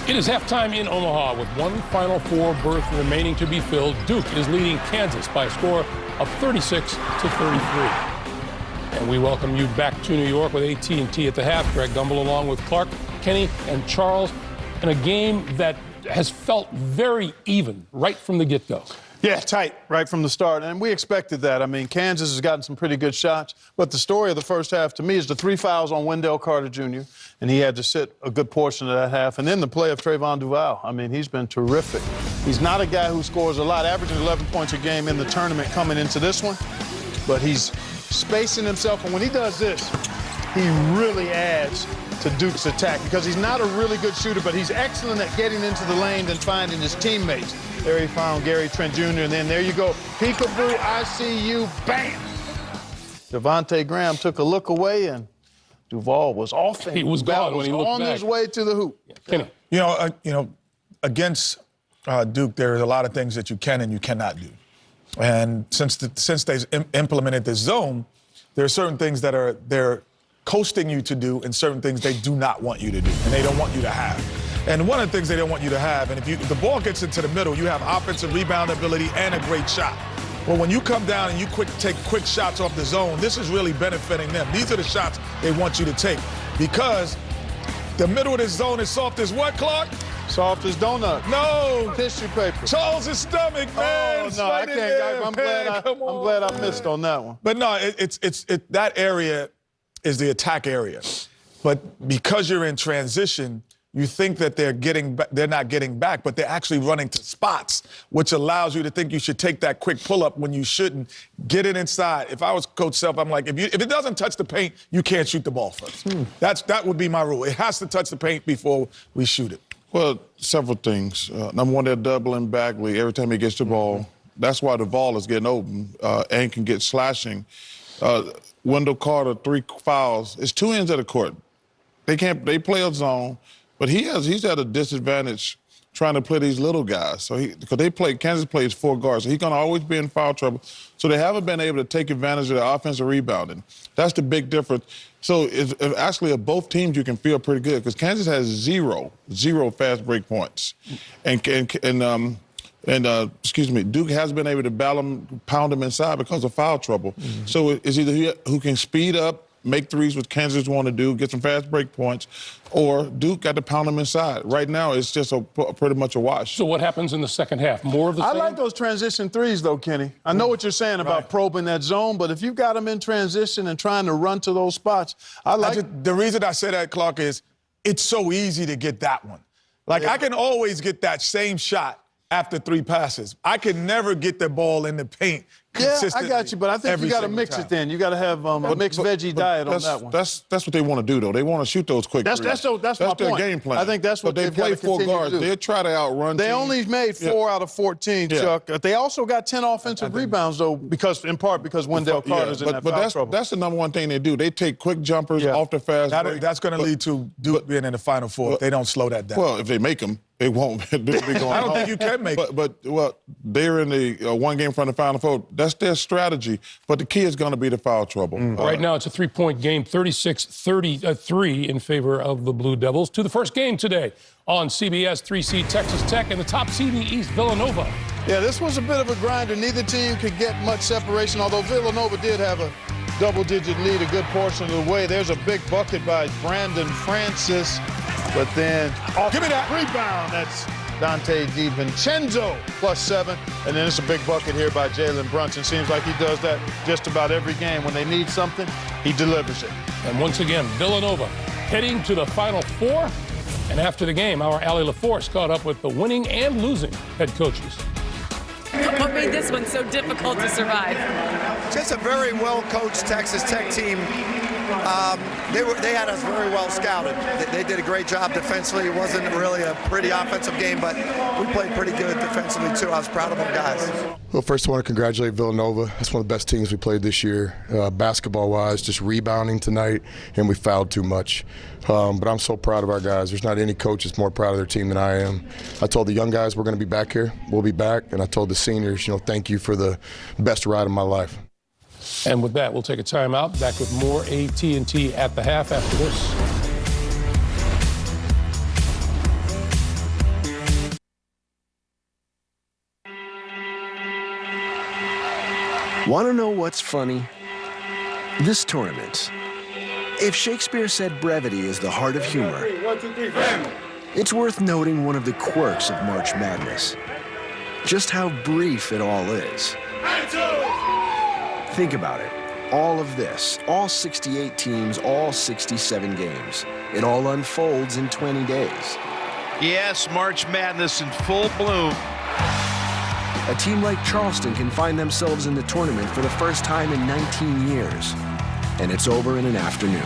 It is halftime in Omaha with one Final Four berth remaining to be filled. Duke is leading Kansas by a score of 36-33. And we welcome you back to New York with AT&T at the half. Greg Gumbel along with Clark, Kenny, and Charles in a game that has felt very even right from the get-go. Yeah, tight right from the start, and we expected that. I mean, Kansas has gotten some pretty good shots, but the story of the first half to me is the 3 fouls on Wendell Carter Jr., and he had to sit a good portion of that half, and then the play of Trayvon Duval. I mean, he's been terrific. He's not a guy who scores a lot, averaging 11 points a game in the tournament coming into this one, but he's spacing himself, and when he does this, he really adds to Duke's attack because he's not a really good shooter, but he's excellent at getting into the lane and finding his teammates. There he found Gary Trent Jr., and then there you go. Peekaboo, I see you, bam! Devontae Graham took a look away, and Duval was off. He was gone when he looked on back. his way to the hoop. Kenny. You know, against Duke, there are a lot of things that you can and you cannot do. And since they've implemented this zone, there are certain things that they're coasting you to do and certain things they do not want you to do and they don't want you to have. And one of the things they don't want you to have, and if the ball gets into the middle, you have offensive rebound ability and a great shot. Well, when you come down and you take quick shots off the zone, this is really benefiting them. These are the shots they want you to take because the middle of this zone is soft as what, Clark? Soft as donut. No. Tissue paper. Charles' stomach, man. Oh, no, I can't. I'm glad I missed on that one. But no, that area is the attack area. But because you're in transition, you think that they're not getting back, but they're actually running to spots, which allows you to think you should take that quick pull-up when you shouldn't. Get it inside. If I was Coach Self, I'm like, if it doesn't touch the paint, you can't shoot the ball first. That would be my rule. It has to touch the paint before we shoot it. Well, several things. Number one, they're doubling Bagley every time he gets the ball. That's why the ball is getting open and can get slashing. Wendell Carter, 3 fouls. It's 2 ends of the court. They play a zone, but he's at a disadvantage trying to play these little guys. So Kansas plays 4 guards, so he's gonna always be in foul trouble. So they haven't been able to take advantage of the offensive rebounding. That's the big difference. So actually, of both teams, you can feel pretty good because Kansas has zero fast break points, and Duke has been able to pound them inside because of foul trouble. So it's either who can speed up, make threes, which Kansas want to do, get some fast break points, or Duke got to pound them inside. Right now, it's just pretty much a wash. So what happens in the second half? More of the same? I like those transition threes, though, Kenny. I know what you're saying about probing that zone, but if you've got them in transition and trying to run to those spots, the reason I say that, Clark, is it's so easy to get that one. Like, I can always get that same shot after 3 passes. I can never get the ball in the paint consistently. Yeah, I got you, but I think you got to mix it then. You got to have a mixed veggie diet on that one. That's what they want to do, though. They want to shoot those quick threes. That's my their point. game plan. I think that's what they play 4 guards. They'll try to outrun They teams. only made 4 out of 14, Chuck. They also got 10 offensive rebounds, though, in part because Wendell Carter's in that foul trouble. That's the number one thing they do. They take quick jumpers off the fast break. That's going to lead to Duke being in the Final Four. They don't slow that down. Well, if they make them, they won't. Be going I don't think you can make it. But they're in the one game from the Final Four. That's their strategy. But the key is going to be the foul trouble. Right now, it's a 3-point game, 36-33 in favor of the Blue Devils. To the first game today on CBS, 3-seed Texas Tech and the top seed in the East, Villanova. Yeah, this was a bit of a grinder. Neither team could get much separation, although Villanova did have a double-digit lead a good portion of the way. There's a big bucket by Brandon Francis, but then give me that rebound. That's Dante DiVincenzo, +7. And then it's a big bucket here by Jalen Brunson. Seems like he does that just about every game. When they need something, he delivers it. And once again, Villanova heading to the Final Four. And after the game, our Allie LaForce caught up with the winning and losing head coaches. What made this one so difficult to survive? Just a very well-coached Texas Tech team. They had us very well scouted. They did a great job defensively. It wasn't really a pretty offensive game, but we played pretty good defensively, too. I was proud of our guys. Well, first I want to congratulate Villanova. That's one of the best teams we played this year, basketball-wise, just rebounding tonight, and we fouled too much. But I'm so proud of our guys. There's not any coach that's more proud of their team than I am. I told the young guys we're going to be back here. We'll be back. And I told the seniors, thank you for the best ride of my life. And with that, we'll take a timeout. Back with more AT&T at the half after this. Want to know what's funny? This tournament. If Shakespeare said brevity is the heart of humor, it's worth noting one of the quirks of March Madness. Just how brief it all is. Think about it. All of this, all 68 teams, all 67 games. It all unfolds in 20 days. Yes, March Madness in full bloom. A team like Charleston can find themselves in the tournament for the first time in 19 years. And it's over in an afternoon.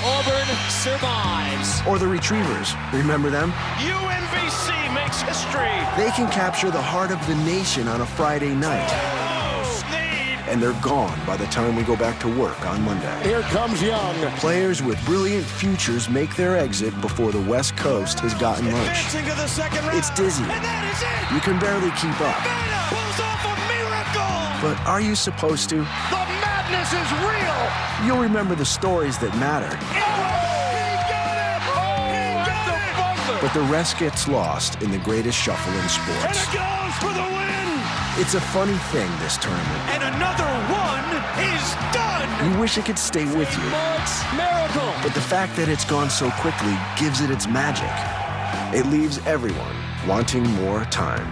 Auburn survives. Or the Retrievers, remember them? UMBC makes history. They can capture the heart of the nation on a Friday night. And they're gone by the time we go back to work on Monday. Here comes Young. Players with brilliant futures make their exit before the West Coast has gotten lunch. It's dizzy. You can barely keep up. But are you supposed to? The madness is real. You'll remember the stories that matter. But the rest gets lost in the greatest shuffle in sports. And it goes for the win! It's a funny thing, this tournament. And another one is done! You wish it could stay with you. Mark's miracle! But the fact that it's gone so quickly gives it its magic. It leaves everyone wanting more time.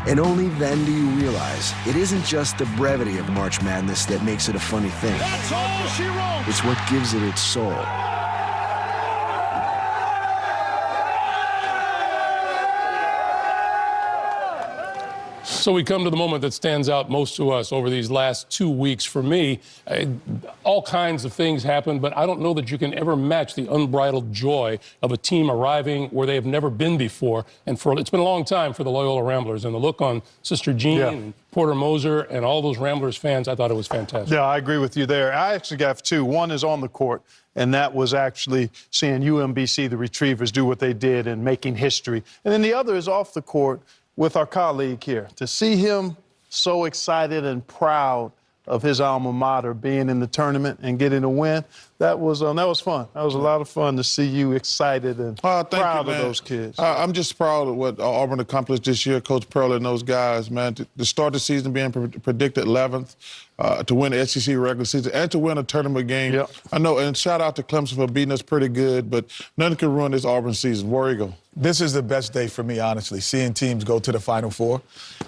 And only then do you realize it isn't just the brevity of March Madness that makes it a funny thing. That's all she wrote! It's what gives it its soul. So we come to the moment that stands out most to us over these last 2 weeks. For me, all kinds of things happen, but I don't know that you can ever match the unbridled joy of a team arriving where they have never been before. And it's been a long time for the Loyola Ramblers. And the look on Sister Jean and Porter Moser and all those Ramblers fans, I thought it was fantastic. Yeah, I agree with you there. I actually got two. One is on the court, and that was actually seeing UMBC, the Retrievers, do what they did and making history. And then the other is off the court with our colleague here. To see him so excited and proud of his alma mater being in the tournament and getting a win, that was fun. That was a lot of fun to see you excited and proud of those kids. I'm just proud of what Auburn accomplished this year, Coach Pearl and those guys, man. To start the season being predicted 11th, to win the SEC regular season, and to win a tournament game. Yep. I know, and shout out to Clemson for beating us pretty good, but nothing can ruin this Auburn season. War Eagle. This is the best day for me, honestly, seeing teams go to the Final Four,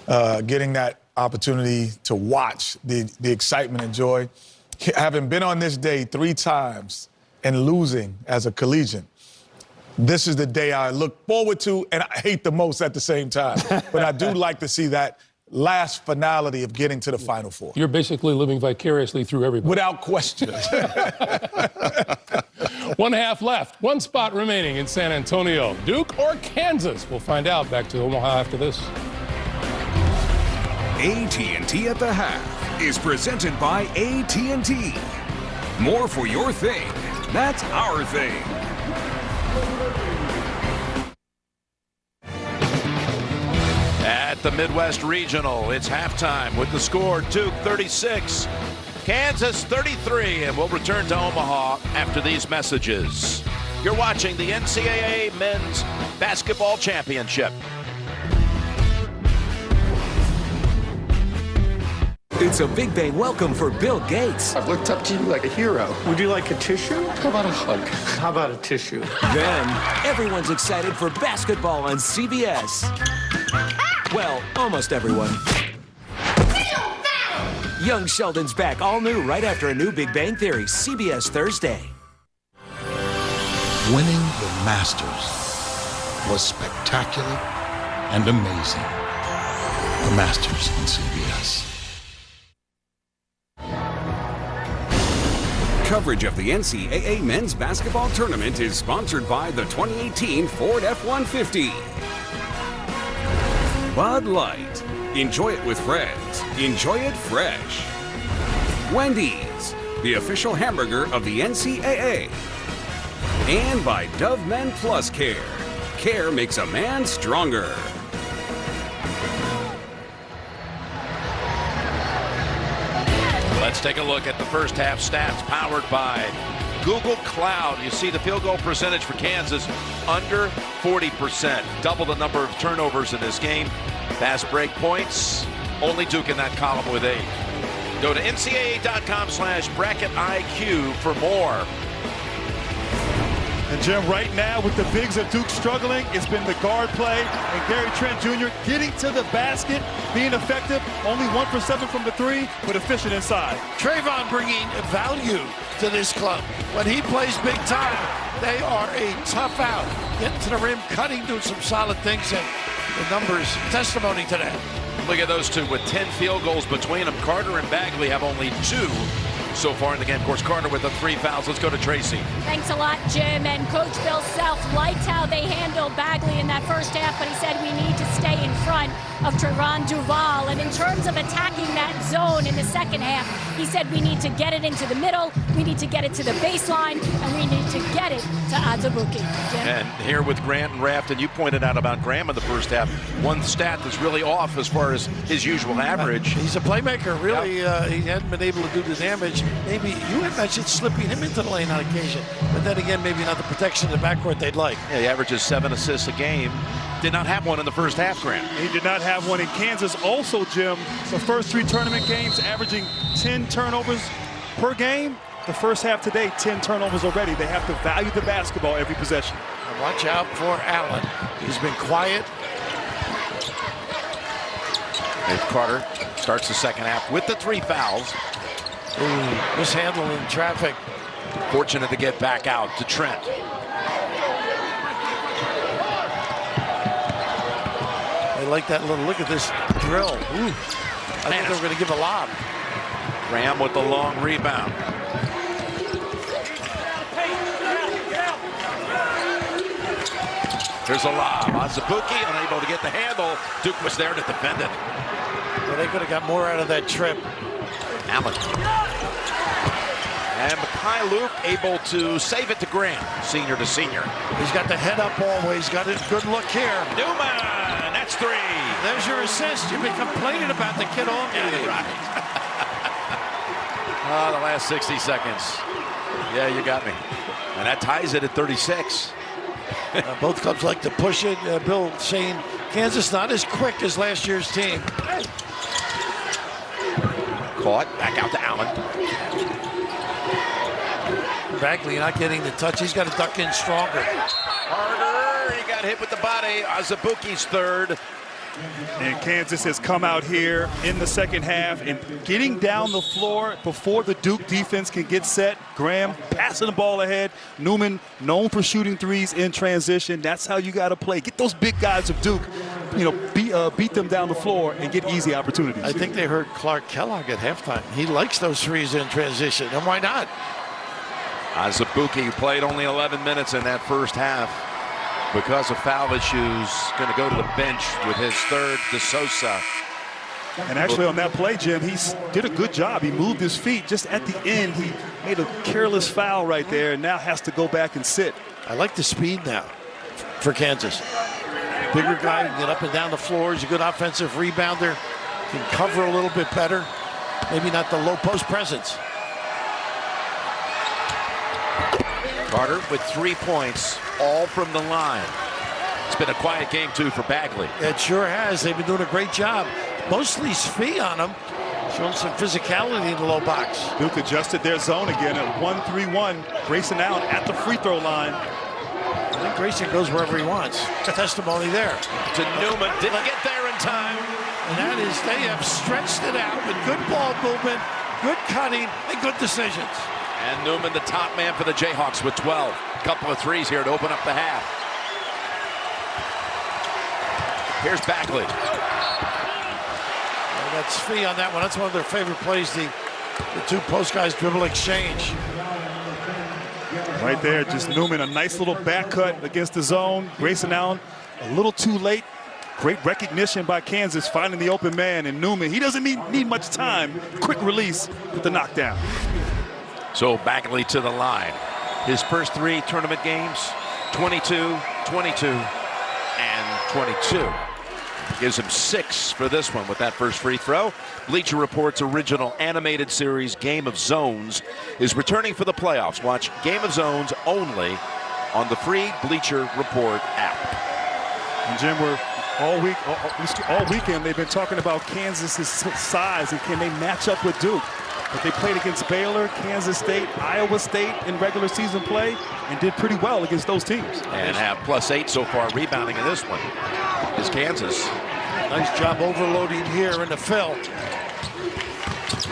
getting that opportunity to watch the excitement and joy. Having been on this day 3 times and losing as a collegiate, this is the day I look forward to and I hate the most at the same time. But I do like to see that last finality of getting to the Final Four. You're basically living vicariously through everybody. Without question. 1 half left. 1 spot remaining in San Antonio. Duke or Kansas? We'll find out. Back to Omaha after this. AT&T at the Half is presented by AT&T. More for your thing. That's our thing. At the Midwest Regional, it's halftime with the score Duke 36, Kansas 33, and we'll return to Omaha after these messages. You're watching the NCAA Men's Basketball Championship. It's a Big Bang welcome for Bill Gates. I've looked up to you like a hero. Would you like a tissue? How about a hug? How about a tissue? Then, everyone's excited for basketball on CBS. Well, almost everyone. Young Sheldon's back, all new, right after a new Big Bang Theory, CBS Thursday. Winning the Masters was spectacular and amazing. The Masters on CBS. Coverage of the NCAA Men's Basketball Tournament is sponsored by the 2018 Ford F-150. Bud Light. Enjoy it with friends. Enjoy it fresh. Wendy's, the official hamburger of the NCAA. And by Dove Men Plus Care. Care makes a man stronger. Let's take a look at the first half stats powered by Google Cloud. You see the field goal percentage for Kansas under 40%. Double the number of turnovers in this game. Fast break points, only Duke in that column with 8. Go to ncaa.com/bracketiq for more. And Jim, right now with the bigs of Duke struggling, it's been the guard play and Gary Trent Jr. getting to the basket, being effective, only 1 for 7 from the 3, but efficient inside. Trayvon bringing value to this club. When he plays big time, they are a tough out. Getting to the rim, cutting, doing some solid things, and the numbers testimony to that. Look at those two with 10 field goals between them. Carter and Bagley have only 2 so far in the game. Of course, Carter with the 3 fouls. Let's go to Tracy. Thanks a lot, Jim. And Coach Bill Self liked how they handled Bagley in that first half, but he said we need to stay in front. of Trevon Duval. And in terms of attacking that zone in the second half, he said we need to get it into the middle, we need to get it to the baseline, and we need to get it to Azubuike. Jim? And here with Grant and Raft, and you pointed out about Graham in the first half, one stat that's really off as far as his usual average. He's a playmaker, really. He hadn't been able to do the damage. Maybe you had mentioned slipping him into the lane on occasion, but then again, maybe not the protection in the backcourt they'd like. Yeah, he averages 7 assists a game. Did not have one in the first half, Grant. He did not have one in Kansas. Also, Jim, the first 3 tournament games averaging 10 turnovers per game. The first half today, 10 turnovers already. They have to value the basketball every possession. And watch out for Allen. He's been quiet. Dave Carter starts the second half with the 3 fouls. Mishandling traffic. Fortunate to get back out to Trent. I like that little, look at this drill. Ooh. I think they were going to give a lob. Graham with the long rebound. Here's a lob. Azubuike unable to get the handle. Duke was there to defend it. Well, they could have got more out of that trip. Allen. And Mikhailuk able to save it to Graham, senior to senior. He's got the head up always. Got a good look here. Newman, that's 3. There's your assist. You've been complaining about the kid all game. Yeah, right. The last 60 seconds. Yeah, you got me. And that ties it at 36. Both clubs like to push it. Bill saying Kansas not as quick as last year's team. Caught. Back out to Allen. Bagley not getting the touch. He's got to duck in stronger. Harder. He got hit with the body. Azubuike's 3rd. And Kansas has come out here in the second half and getting down the floor before the Duke defense can get set. Graham passing the ball ahead. Newman known for shooting 3s in transition. That's how you got to play. Get those big guys of Duke, beat them down the floor and get easy opportunities. I think they heard Clark Kellogg at halftime. He likes those 3s in transition, and why not? Azubuike played only 11 minutes in that first half. Because of foul issues, going to go to the bench with his 3rd, DeSosa. And actually on that play, Jim, he did a good job. He moved his feet. Just at the end, he made a careless foul right there and now has to go back and sit. I like the speed now for Kansas. Bigger guy, can get up and down the floor. He's a good offensive rebounder. Can cover a little bit better. Maybe not the low post presence. Carter with 3 points, all from the line. It's been a quiet game, too, for Bagley. It sure has. They've been doing a great job. Mostly Svi on him. Showing some physicality in the low box. Duke adjusted their zone again at 1-3-1. Grayson Allen at the free throw line. I think Grayson goes wherever he wants. Testimony there. To Newman. Didn't get there in time. And that is, they have stretched it out with good ball movement, good cutting, and good decisions. And Newman, the top man for the Jayhawks with 12. A couple of 3s here to open up the half. Here's Bagley. Well, that's Svi on that one. That's one of their favorite plays, the 2 post guys dribble exchange. Right there, just Newman, a nice little back cut against the zone. Grayson Allen, a little too late. Great recognition by Kansas, finding the open man. And Newman, he doesn't need much time. Quick release with the knockdown. So Bagley to the line. His first 3 tournament games, 22, 22, and 22. Gives him 6 for this one with that first free throw. Bleacher Report's original animated series, Game of Zones, is returning for the playoffs. Watch Game of Zones only on the free Bleacher Report app. And Jim, we're all weekend they've been talking about Kansas's size and can they match up with Duke. But they played against Baylor, Kansas State, Iowa State in regular season play and did pretty well against those teams. And have +8 so far rebounding in this one is Kansas. Nice job overloading here in the fill.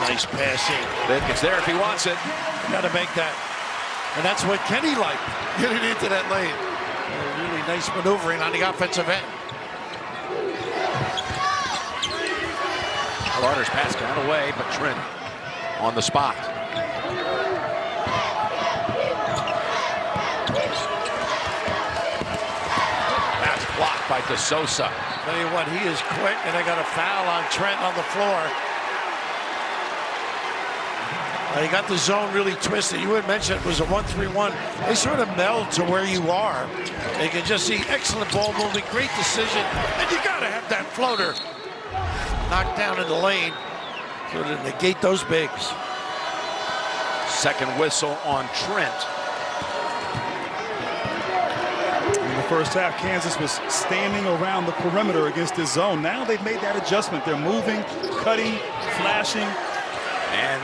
Nice passing. It's there if he wants it. Got to make that. And that's what Kenny liked, getting into that lane. Really nice maneuvering on the offensive end. Carter's pass got away, but Trent on the spot. That's blocked. by DeSouza. Tell you what, he is quick, and they got a foul on Trent on the floor. He got the zone really twisted. You had mentioned it was a 1-3-1. They sort of meld to where you are. They can just see excellent ball moving, great decision, and you got to have that floater knocked down in the lane so to negate those bigs. Second whistle on Trent. In the first half, Kansas was standing around the perimeter against this zone. Now they've made that adjustment. They're moving, cutting, flashing. And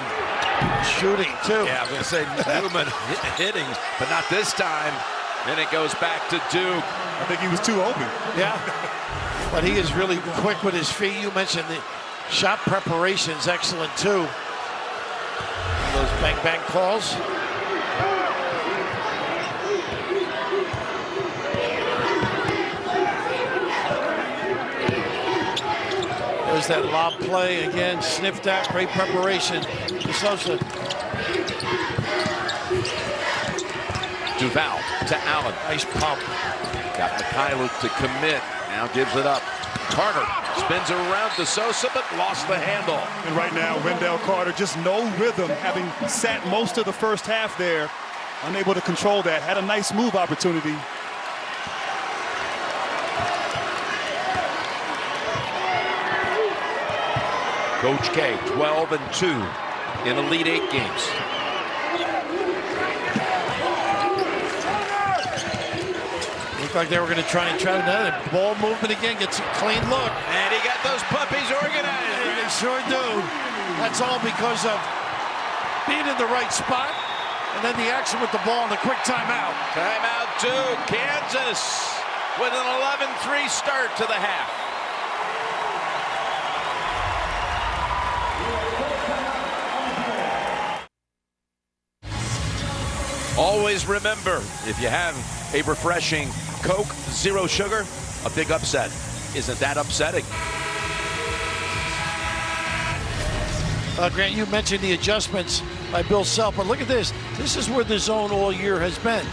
shooting, too. Yeah, I was going to say Newman hitting, but not this time. Then it goes back to Duke. I think he was too open. Yeah. But he is really quick with his feet. You mentioned the shot preparation's excellent, too. Those bang-bang calls. There's that lob play again, sniffed at, great preparation. DeSouza. Duval to Allen. Nice pump. Got Mikhailuk to commit. Now gives it up. Carter spins around DeSouza, but lost the handle. And right now, Wendell Carter, just no rhythm, having sat most of the first half there, unable to control that. Had a nice move opportunity. Coach K, 12-2 in Elite Eight games. Looked like they were going to try another ball movement again, gets a clean look. And he got those puppies organized. Yeah, they sure do. That's all because of being in the right spot, and then the action with the ball and the quick timeout. Timeout Duke. Kansas with an 11-3 start to the half. Always remember, if you have a refreshing Coke, zero sugar, a big upset. Isn't that upsetting? Grant, you mentioned the adjustments by Bill Self, but look at this. This is where the zone all year has been.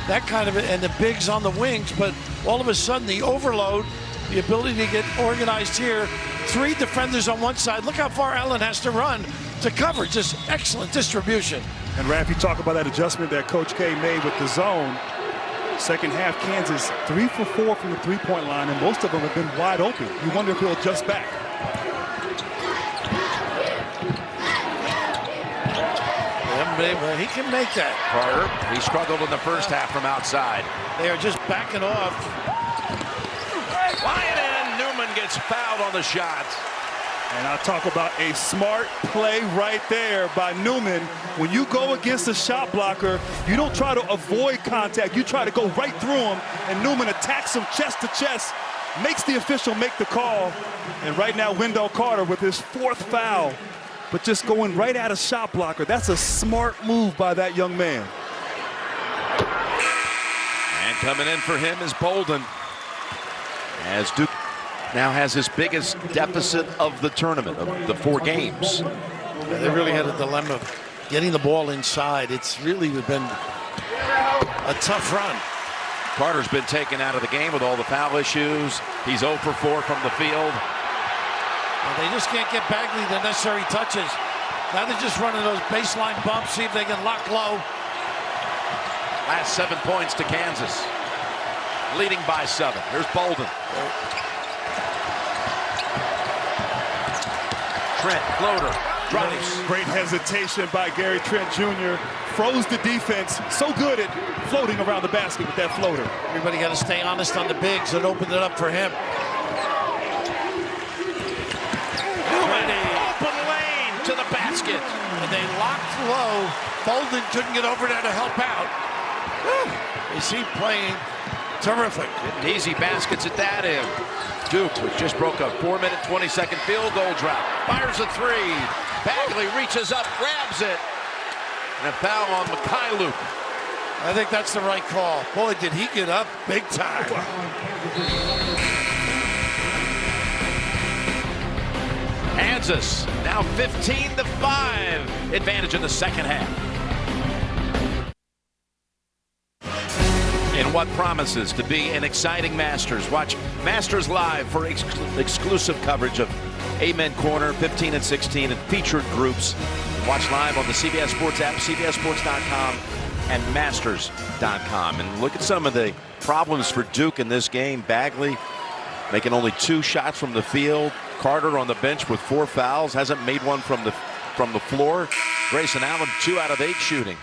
That kind of, and the bigs on the wings, but all of a sudden the overload, the ability to get organized here, three defenders on one side. Look how far Allen has to run to cover. Just excellent distribution. And Raph, you talk about that adjustment that Coach K made with the zone. Second half, Kansas 3 for 4 from the three-point line, and most of them have been wide open. You wonder if he'll adjust back. Well, he can make that. Carter, he struggled in the first half from outside. They are just backing off. Flying in, Newman gets fouled on the shot. And I talk about a smart play right there by Newman. When you go against a shot blocker, you don't try to avoid contact. You try to go right through him, and Newman attacks him chest to chest, makes the official make the call. And right now, Wendell Carter with his fourth foul, but just going right at a shot blocker. That's a smart move by that young man. And coming in for him is Bolden. As Duke now has his biggest deficit of the tournament, of the 4 games. Yeah, they really had a dilemma of getting the ball inside. It's really been a tough run. Carter's been taken out of the game with all the foul issues. He's 0 for 4 from the field. And they just can't get Bagley the necessary touches. Now they're just running those baseline bumps, see if they can lock low. Last 7 points to Kansas. Leading by 7. Here's Bolden. Trent, floater, drives. Great hesitation by Gary Trent Jr. Froze the defense. So good at floating around the basket with that floater. Everybody got to stay honest on the bigs. It opened it up for him. Open lane to the basket. And they locked low. Bolden couldn't get over there to help out. Is he playing terrific? Getting easy baskets at that end. Duke, which just broke a 4-minute, 20-second field goal drought. Fires a 3. Bagley reaches up, grabs it. And a foul on Mikhailuk. I think that's the right call. Boy, did he get up big time. Kansas now 15-5. Advantage in the second half. in what promises to be an exciting Masters. Watch Masters Live for exclusive coverage of Amen Corner, 15 and 16, and featured groups. Watch live on the CBS Sports app, CBSSports.com, and Masters.com. And look at some of the problems for Duke in this game. Bagley making only 2 shots from the field. Carter on the bench with 4 fouls. Hasn't made one from the floor. Grayson Allen, 2 out of 8 shooting.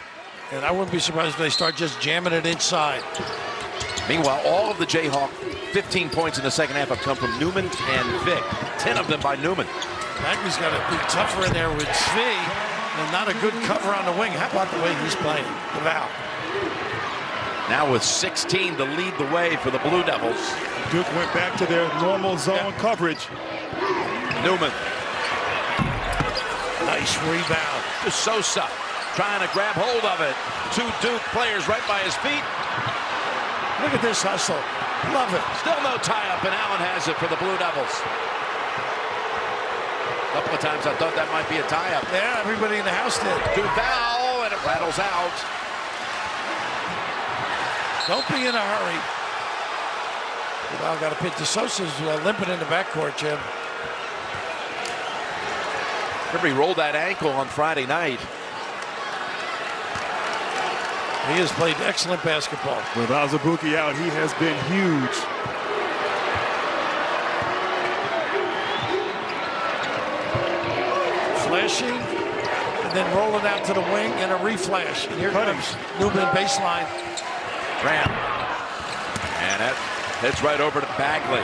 And I wouldn't be surprised if they start just jamming it inside. Meanwhile, all of the Jayhawk 15 points in the second half have come from Newman and Vick. 10 of them by Newman. Bagley's got to be tougher in there with Svi, and not a good cover on the wing. How about the way he's playing? Val. Now with 16 to lead the way for the Blue Devils. Duke went back to their normal zone coverage. Newman. Nice rebound. To Sosa. Trying to grab hold of it. 2 Duke players right by his feet. Look at this hustle. Love it. Still no tie-up, and Allen has it for the Blue Devils. A couple of times I thought that might be a tie-up. Yeah, everybody in the house did. Duval, and it rattles out. Don't be in a hurry. Duval got a pitch to Sosa's limping in the backcourt, Jim. Remember, he rolled that ankle on Friday night. He has played excellent basketball. With Azubuike out, he has been huge. Flashing, and then rolling out to the wing, and a reflash. And here comes Newman baseline. Graham. And that hits right over to Bagley.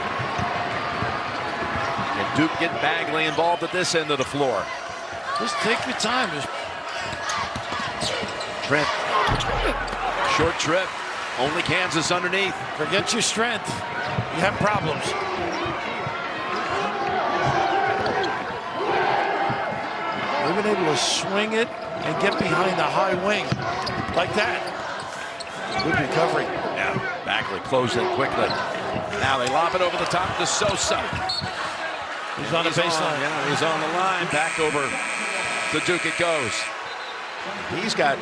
And Duke get Bagley involved at this end of the floor. Just take your time. Trent. Short trip. Only Kansas underneath. Forget your strength. You have problems. They've been able to swing it and get behind the high wing like that. Good recovery. Yeah, Bagley closed in quickly. Now they lob it over the top to Sosa. He's on the baseline. Yeah, he's on the line. Back over to Duke it goes. He's got,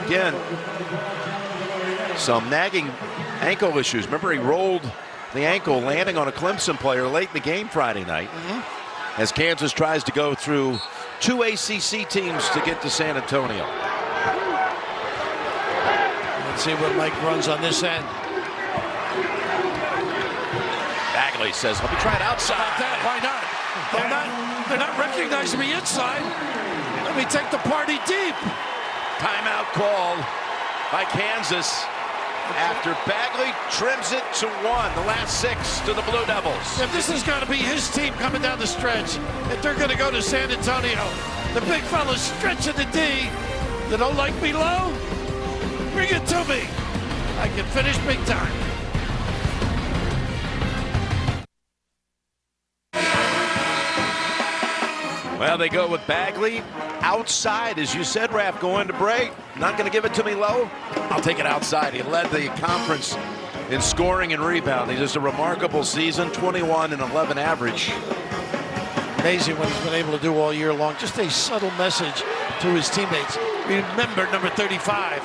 again, some nagging ankle issues. Remember, he rolled the ankle landing on a Clemson player late in the game Friday night. As Kansas tries to go through 2 ACC teams to get to San Antonio. Let's see what Mike runs on this end. Bagley says, let me try it outside. How about that? Why not? They're not recognizing me inside. Let me take the party deep. Timeout called by Kansas after Bagley trims it to 1, the last 6 to the Blue Devils. If this is going to be his team coming down the stretch, if they're going to go to San Antonio, the big fellas stretching the D, they don't like me low, bring it to me. I can finish big time. Well, they go with Bagley outside, as you said, Raph, going to break. Not going to give it to me low. I'll take it outside. He led the conference in scoring and rebounding. Just a remarkable season, 21 and 11 average. Amazing what he's been able to do all year long. Just a subtle message to his teammates. Remember number 35.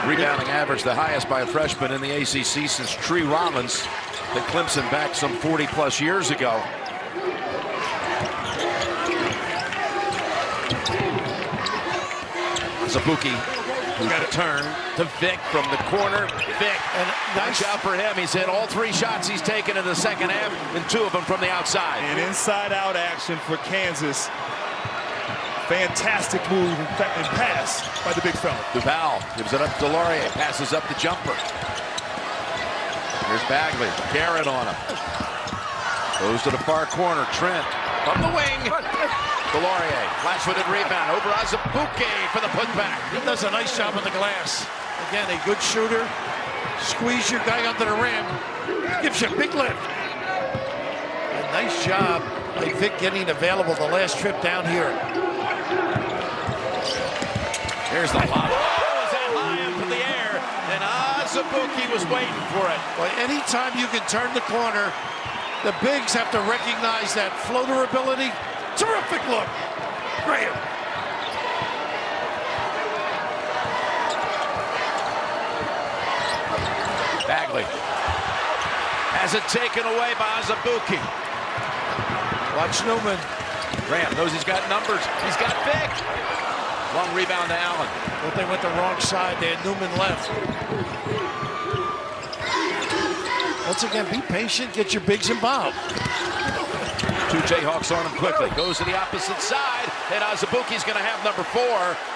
Rebounding average, the highest by a freshman in the ACC since Tree Rollins, that Clemson back some 40-plus years ago. Azubuike, who's got a turn to Vick from the corner. Vick, and nice out for him. He's hit all 3 shots he's taken in the second half, and 2 of them from the outside. And inside-out action for Kansas. Fantastic move and pass by the big fella. Duval gives it up to Laurier, passes up the jumper. Here's Bagley, Garrett on him. Goes to the far corner, Trent from the wing. Laurier, flash-footed rebound over Azubuike for the putback. He does a nice job on the glass. Again, a good shooter. Squeeze your guy under the rim. Gives you a big lift. A nice job by Vick getting available the last trip down here. Here's the lob. Oh, is that high up in the air? And Azubuike was waiting for it. Well, anytime you can turn the corner, the bigs have to recognize that floater ability. Terrific look. Graham. Bagley has it taken away by Azubuike. Watch Newman. Graham knows he's got numbers. He's got big. Long rebound to Allen. But they went the wrong side. They had Newman left. Once again, be patient. Get your bigs involved. Two Jayhawks on him quickly. Goes to the opposite side. And Azubuike's going to have number 4.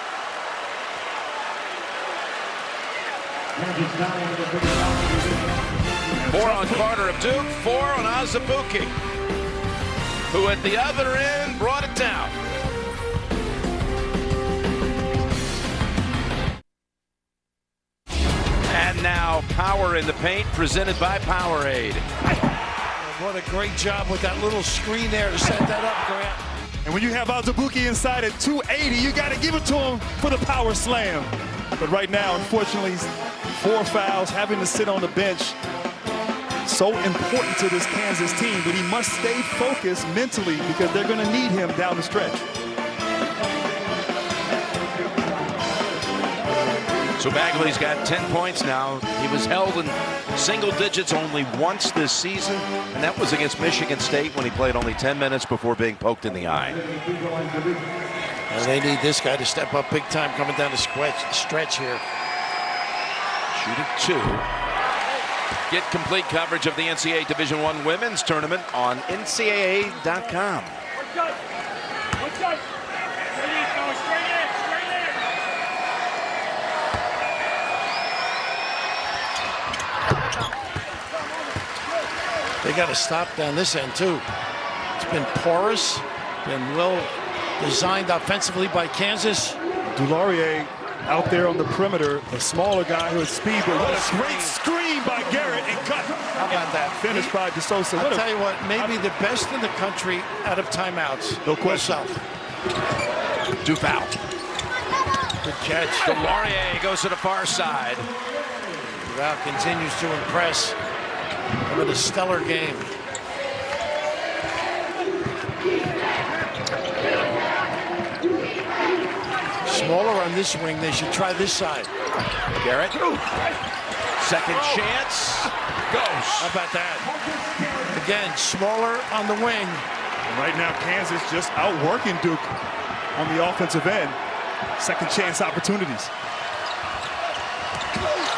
Four on Carter of Duke, 4 on Azubuike, who at the other end brought it down. And now Power in the paint, presented by Powerade. What a great job with that little screen there to set that up, Grant. And when you have Azubuike inside at 280, you got to give it to him for the power slam. But right now, unfortunately, 4 fouls, having to sit on the bench. So important to this Kansas team, but he must stay focused mentally because they're going to need him down the stretch. So Bagley's got 10 points now. He was held in single digits only once this season, and that was against Michigan State when he played only 10 minutes before being poked in the eye. And they need this guy to step up big time coming down the stretch here. Shooting 2. Get complete coverage of the NCAA Division I Women's Tournament on NCAA.com. They got to stop down this end, too. It's been porous, been well designed offensively by Kansas. Dulaurier out there on the perimeter, a smaller guy who has speed, but what a great screen by Garrett and cut. How about that? Finished by DeSosa. I'll tell you what, maybe the best in the country out of timeouts. No question. Two foul. Good catch. Dulaurier goes to the far side. Val continues to impress with a stellar game. Smaller on this wing. They should try this side. Garrett. Second chance. Goes. How about that? Again, smaller on the wing. And right now, Kansas just outworking Duke on the offensive end. Second chance opportunities.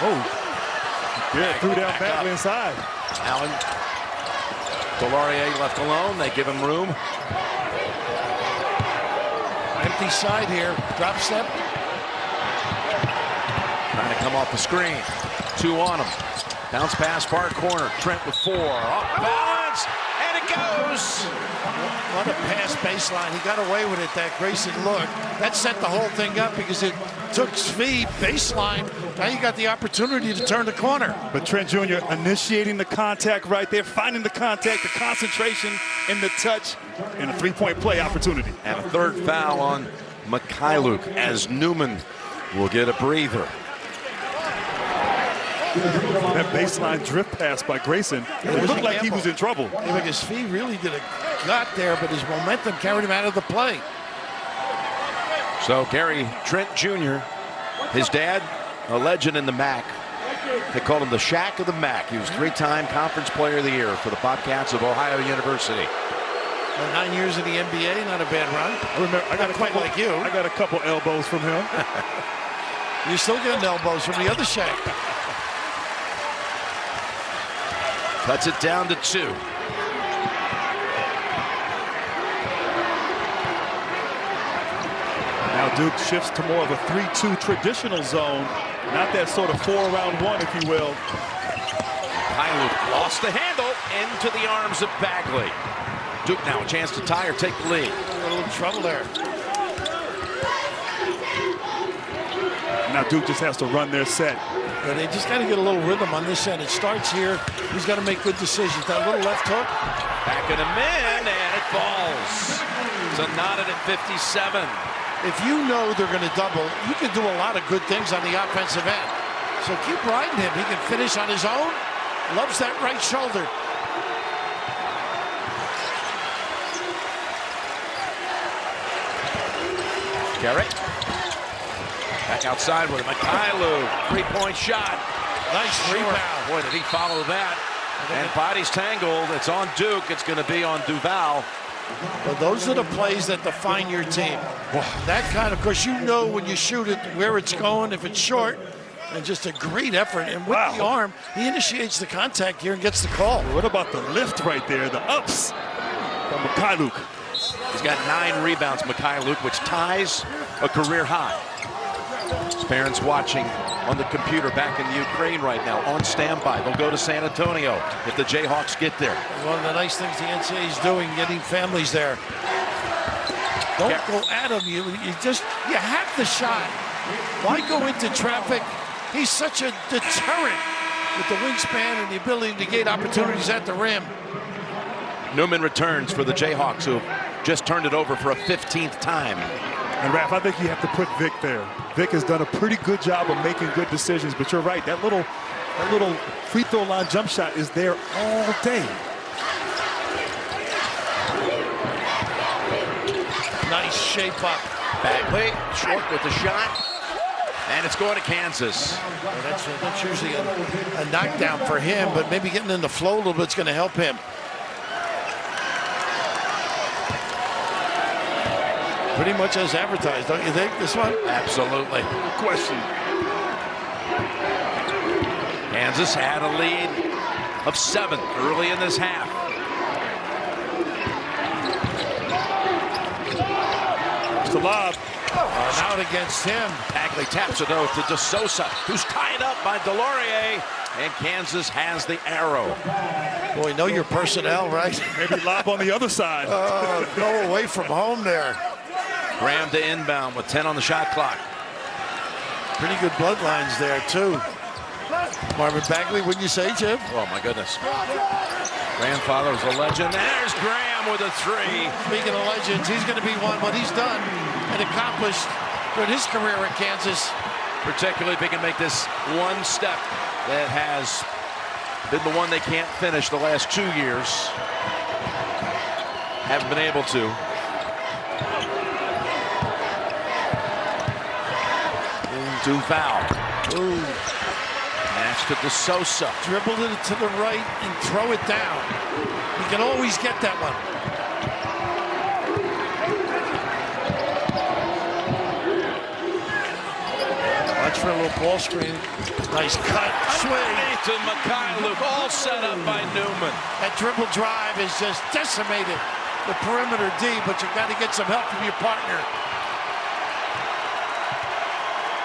Oh. Yeah, threw down Bagley inside. Allen. Dulaurier left alone. They give him room. Empty side here. Drop step. Trying to come off the screen. 2 on him. Bounce pass, far corner. Trent with 4. Off balance. And it goes. What a pass baseline. He got away with it, that Grayson look. That set the whole thing up because it took Svi baseline. Now you got the opportunity to turn the corner. But Trent Jr. initiating the contact right there, finding the contact, the concentration, and the touch, and a 3-point play opportunity. And a third foul on Mikhailuk as Newman will get a breather. That baseline drift pass by Grayson, it looked like he was in trouble. Because Svi really did a gut there, but his momentum carried him out of the play. So Gary Trent Jr., his dad, a legend in the MAC. They called him the Shaq of the MAC. He was 3-time Conference Player of the Year for the Bobcats of Ohio University. 9 years in the NBA, not a bad run. I remember, I got a couple, like you. I got a couple elbows from him. You're still getting elbows from the other Shaq. Cuts it down to 2. Now Duke shifts to more of a 3-2 traditional zone, not that sort of 4-around-1, if you will. Mikhailuk lost the handle into the arms of Bagley. Duke now a chance to tie or take the lead. A little trouble there. Now Duke just has to run their set. Yeah, they just got to get a little rhythm on this end. It starts here. He's got to make good decisions. That little left hook. Back in a min, and it falls. So knotted at 57. If you know they're going to double, you can do a lot of good things on the offensive end. So keep riding him. He can finish on his own. Loves that right shoulder. Garrett. Back outside with a Mikhailuk. 3-point shot. Nice rebound. Boy, did he follow that. And bodies tangled. It's on Duke. It's going to be on Duval. Well, those are the plays that define your team. That kind of course, you know when you shoot it where it's going, if it's short, and just a great effort. And with the arm, he initiates the contact here and gets the call. What about the lift right there, the ups from Mikhailuk? He's got 9 rebounds, Mikhailuk, which ties a career high. His parents watching on the computer back in the Ukraine right now, on standby. They'll go to San Antonio if the Jayhawks get there. One of the nice things the NCAA is doing, getting families there. Don't go at him. You have the shot. Why go into traffic? He's such a deterrent with the wingspan and the ability to gate opportunities at the rim. Newman returns for the Jayhawks, who just turned it over for a 15th time. And Raph, I think you have to put Vic there. Vic has done a pretty good job of making good decisions, but you're right, that little free throw line jump shot is there all day. Nice shape up. Bagley, short with the shot. And it's going to Kansas. Well, that's usually a knockdown for him, but maybe getting in the flow a little bit is going to help him. Pretty much as advertised, don't you think, this one? Absolutely. Good question. Kansas had a lead of 7 early in this half. It's the lob. Out against him. Bagley taps it though to DeSosa, who's tied up by Delorier, and Kansas has the arrow. Boy, know your personnel, right? Maybe lob on the other side. Go away from home there. Graham to inbound with 10 on the shot clock. Pretty good bloodlines there, too. Marvin Bagley, wouldn't you say, Jim? Oh, my goodness. Grandfather was a legend. There's Graham with a 3. Speaking of legends, he's going to be one. What he's done and accomplished in his career at Kansas. Particularly if he can make this one step that has been the one they can't finish the last 2 years. Haven't been able to. Duval. Ooh. Match to DeSosa. Dribbled it to the right and throw it down. He can always get that one. Watch for a little ball screen. Nice cut. Swing. To Mikhailuk, all set up by Newman. That dribble drive is just decimated the perimeter D, but you've got to get some help from your partner.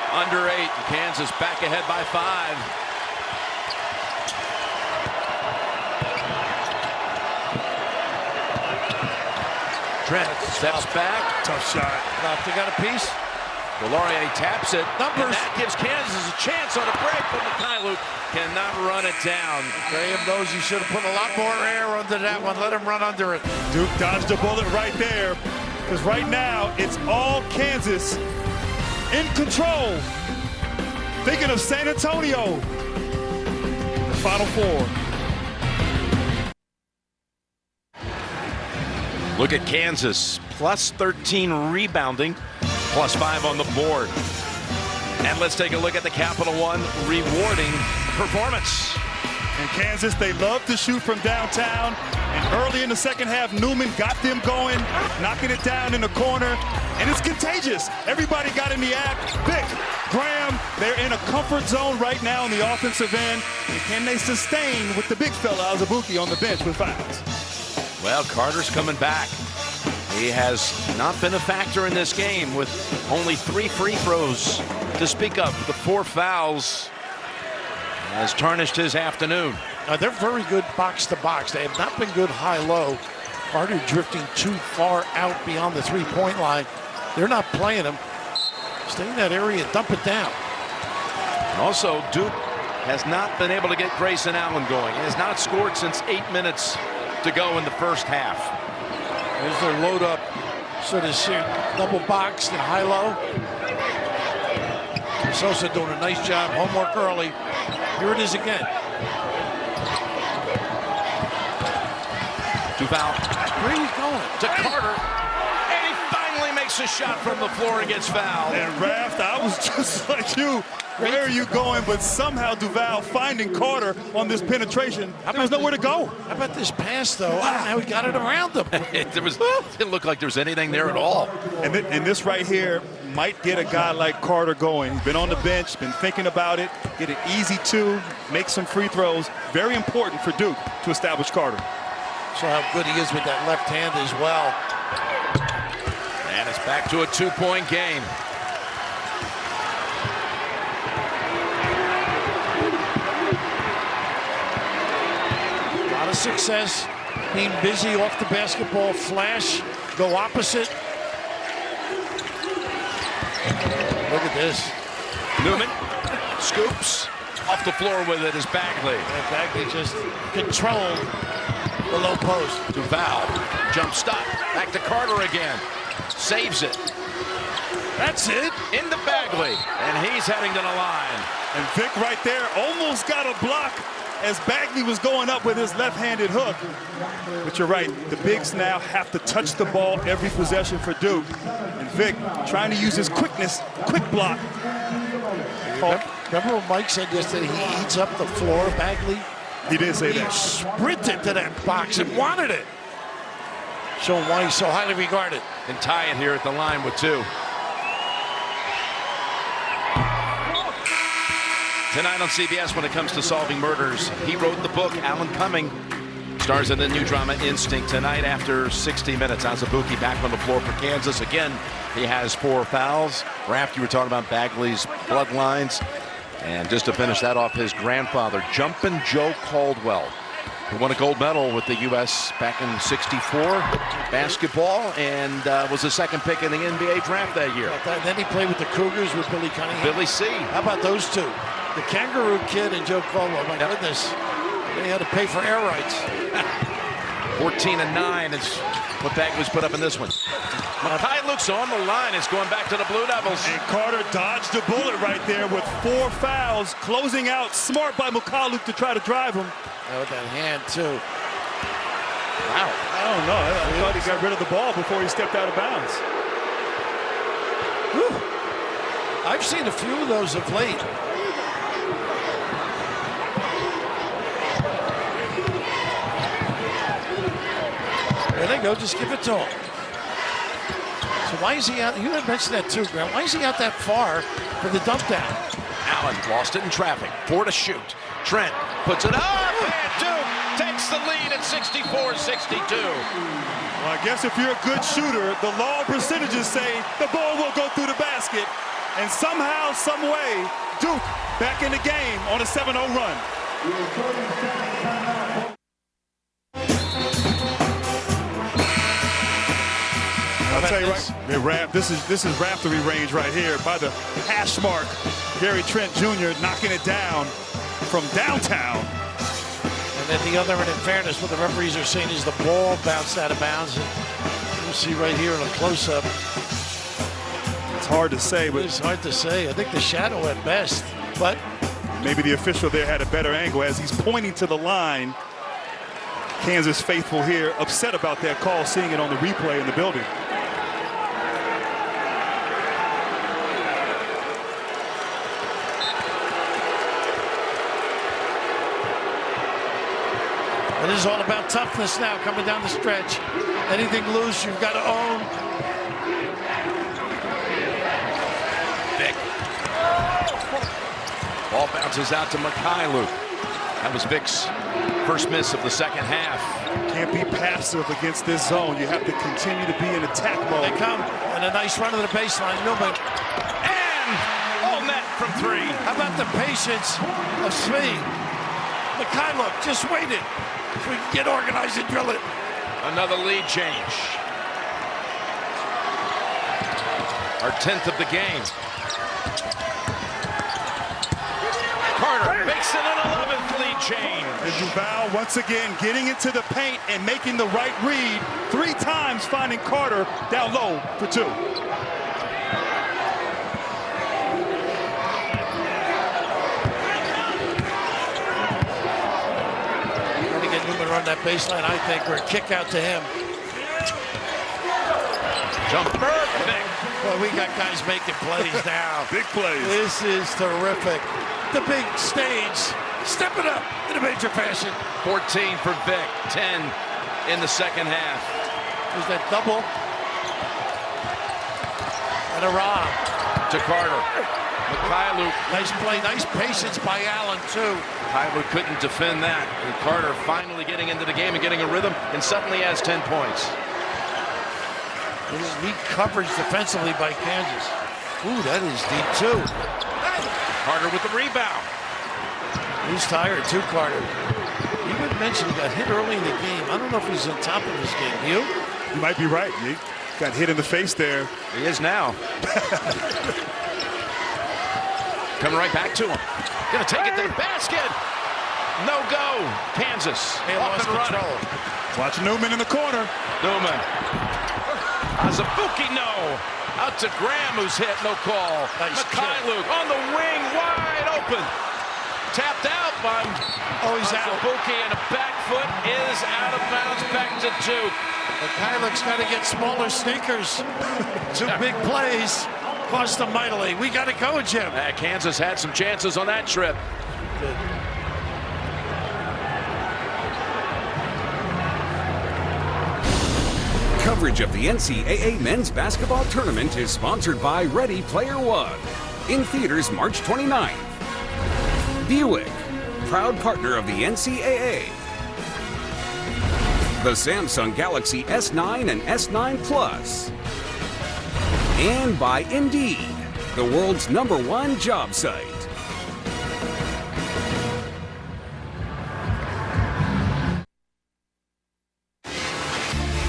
Under 8, Kansas back ahead by 5. Trent steps back. Tough shot. They got a piece. Delorier taps it. Numbers. And that gives Kansas a chance on a break, but Mikhailuk cannot run it down. Graham knows you should have put a lot more air under that one. Let him run under it. Duke dodged a bullet right there, because right now it's all Kansas in control. Thinking of San Antonio, the Final Four. Look at Kansas, plus 13 rebounding, plus 5 on the board. And let's take a look at the Capital One rewarding performance. In Kansas, they love to shoot from downtown. And early in the second half, Newman got them going, knocking it down in the corner. And it's contagious. Everybody got in the act. Vic, Graham, they're in a comfort zone right now on the offensive end. And can they sustain with the big fella, Azubuike, on the bench with fouls? Well, Carter's coming back. He has not been a factor in this game with only 3 free throws to speak of. The 4 fouls has tarnished his afternoon. They're very good box to box. They have not been good high-low. Carter drifting too far out beyond the three-point line. They're not playing him. Stay in that area and dump it down. And also, Duke has not been able to get Grayson Allen going. He has not scored since 8 minutes to go in the first half. There's their load up, so to see, double box and high-low. Sosa doing a nice job, homework early. Here it is again. Duval. Where are you going? To Carter. And he finally makes takes a shot from the floor and gets fouled. And Raft, I was just like you. Where are you going? But somehow Duval finding Carter on this penetration. There was nowhere to go. How about this pass, though? How he got it around him. It didn't look like there was anything there at all. And this right here might get a guy like Carter going. He's been on the bench, been thinking about it, get an easy two, make some free throws. Very important for Duke to establish Carter. So how good he is with that left hand as well. And it's back to a 2-point game. A lot of success, being busy off the basketball, flash, go opposite. Look at this. Newman scoops off the floor with it is Bagley. And Bagley just controlled the low post. Duval, jump stop, back to Carter again. Saves it. That's it. Into Bagley, and he's heading to the line. And Vic right there almost got a block as Bagley was going up with his left-handed hook. But you're right, the bigs now have to touch the ball every possession for Duke. And Vic trying to use his quickness, quick block. Remember what Mike said yesterday? He eats up the floor, Bagley? He did say that. He sprinted to that box and wanted it. Showing why he's so highly regarded. And tie it here at the line with 2. Tonight on CBS, when it comes to solving murders, he wrote the book, Alan Cumming. Stars in the new drama Instinct tonight after 60 minutes. Azubuike back on the floor for Kansas. Again, he has 4 fouls. Raph, you were talking about Bagley's bloodlines. And just to finish that off, his grandfather, Jumpin' Joe Caldwell, who won a gold medal with the U.S. back in '64 basketball and was the 2nd pick in the NBA draft that year. And then he played with the Cougars with Billy Cunningham. Billy C. How about those two? The Kangaroo Kid and Joe Caldwell. My goodness. They had to pay for air rights. 14-9 is what Bagley's put up in this one. Mikhailuk's on the line. It's going back to the Blue Devils. And Carter dodged a bullet right there with 4 fouls. Closing out. Smart by Mikhailuk to try to drive him. With that hand, too. Wow. I don't know. I thought he got rid of the ball before he stepped out of bounds. Whew. I've seen a few of those of late. There they go. Just give it to him. So why is he out? You had mentioned that too, Graham. Why is he out that far for the dump down? Allen lost it in traffic. 4 to shoot. Trent puts it up, and Duke takes the lead at 64-62. Well, I guess if you're a good shooter, the law of percentages say the ball will go through the basket. And somehow, some way, Duke back in the game on a 7-0 run. I'll tell you right, this is Raftery range right here by the hash mark. Gary Trent Jr. knocking it down from downtown. And then the other end, in fairness, what the referees are saying is the ball bounced out of bounds. And you'll see right here in a close-up. It's hard to say, but it's hard to say. I think the shadow at best, but maybe the official there had a better angle as he's pointing to the line. Kansas faithful here, upset about that call, seeing it on the replay in the building. It is all about toughness now coming down the stretch. Anything loose, you've got to own. Vic. Ball bounces out to Mikhailuk. That was Vic's first miss of the second half. Can't be passive against this zone. You have to continue to be in attack mode. They come, and a nice run to the baseline. Newman. And all net from 3. How about the patience of Smee? Mikhailuk just waited. So we can get organized and drill it. Another lead change. Our 10th of the game. Carter makes it an 11th lead change. And Duval once again getting into the paint and making the right read. 3 times finding Carter down low for 2. Run that baseline, I think, or a kick out to him. Jumper, Vic. Well, we got guys making plays now. Big plays. This is terrific. The big stage. Step it up in a major fashion. 14 for Vic, 10 in the second half. There's that double. And a rob. To Carter. Mikhailuk. Nice play, nice patience by Allen, too. Mikhailuk couldn't defend that. And Carter finally getting into the game and getting a rhythm, and suddenly has 10 points. This is neat coverage defensively by Kansas. Ooh, that is deep, too. Carter with the rebound. He's tired, too, Carter. You had mentioned he got hit early in the game. I don't know if he's on top of his game. You? You might be right. He got hit in the face there. He is now. Coming right back to him. Gonna take it to the basket. No go. Kansas. Off and running. Watch Newman in the corner. Newman. Azubuike, no. Out to Graham, who's hit. No call. Nice Mikhailuk on the wing, wide open. Tapped out by Azubuike, and a back foot is out of bounds back to Duke. Mikhailuk's got to get smaller sneakers. 2 big plays. Cost them mightily. We got to go, Jim. Kansas had some chances on that trip. Coverage of the NCAA men's basketball tournament is sponsored by Ready Player One. In theaters March 29th. Buick, proud partner of the NCAA. The Samsung Galaxy S9 and S9 Plus. And by Indeed, the world's #1 job site.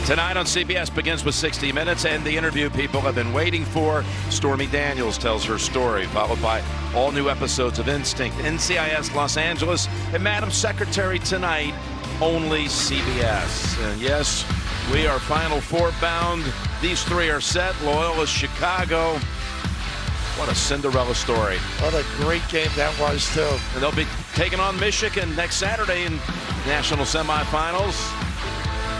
Tonight on CBS begins with 60 Minutes, and the interview people have been waiting for. Stormy Daniels tells her story, followed by all new episodes of Instinct, NCIS Los Angeles, and Madam Secretary tonight, only CBS. And yes, we are Final Four bound. These 3 are set. Loyola, Chicago. What a Cinderella story. What a great game that was, too. And they'll be taking on Michigan next Saturday in national semifinals.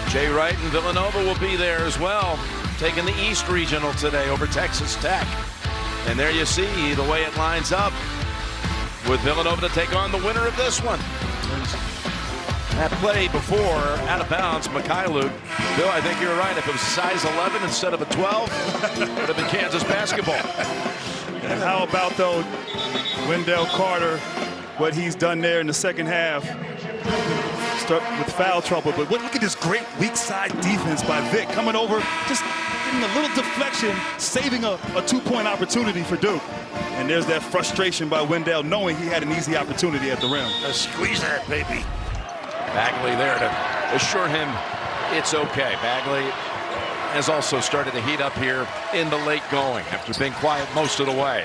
Jay Wright and Villanova will be there as well, taking the East Regional today over Texas Tech. And there you see the way it lines up with Villanova to take on the winner of this one. That play before, out of bounds, Mikhailuk. Bill, I think you're right. If it was size 11 instead of a 12, it would have been Kansas basketball. And how about, though, Wendell Carter, what he's done there in the second half? Start with foul trouble, but look at this great weak side defense by Vic coming over, just getting a little deflection, saving a 2-point opportunity for Duke. And there's that frustration by Wendell, knowing he had an easy opportunity at the rim. Squeeze that, baby. Bagley there to assure him it's okay. Bagley has also started to heat up here in the late going after being quiet most of the way.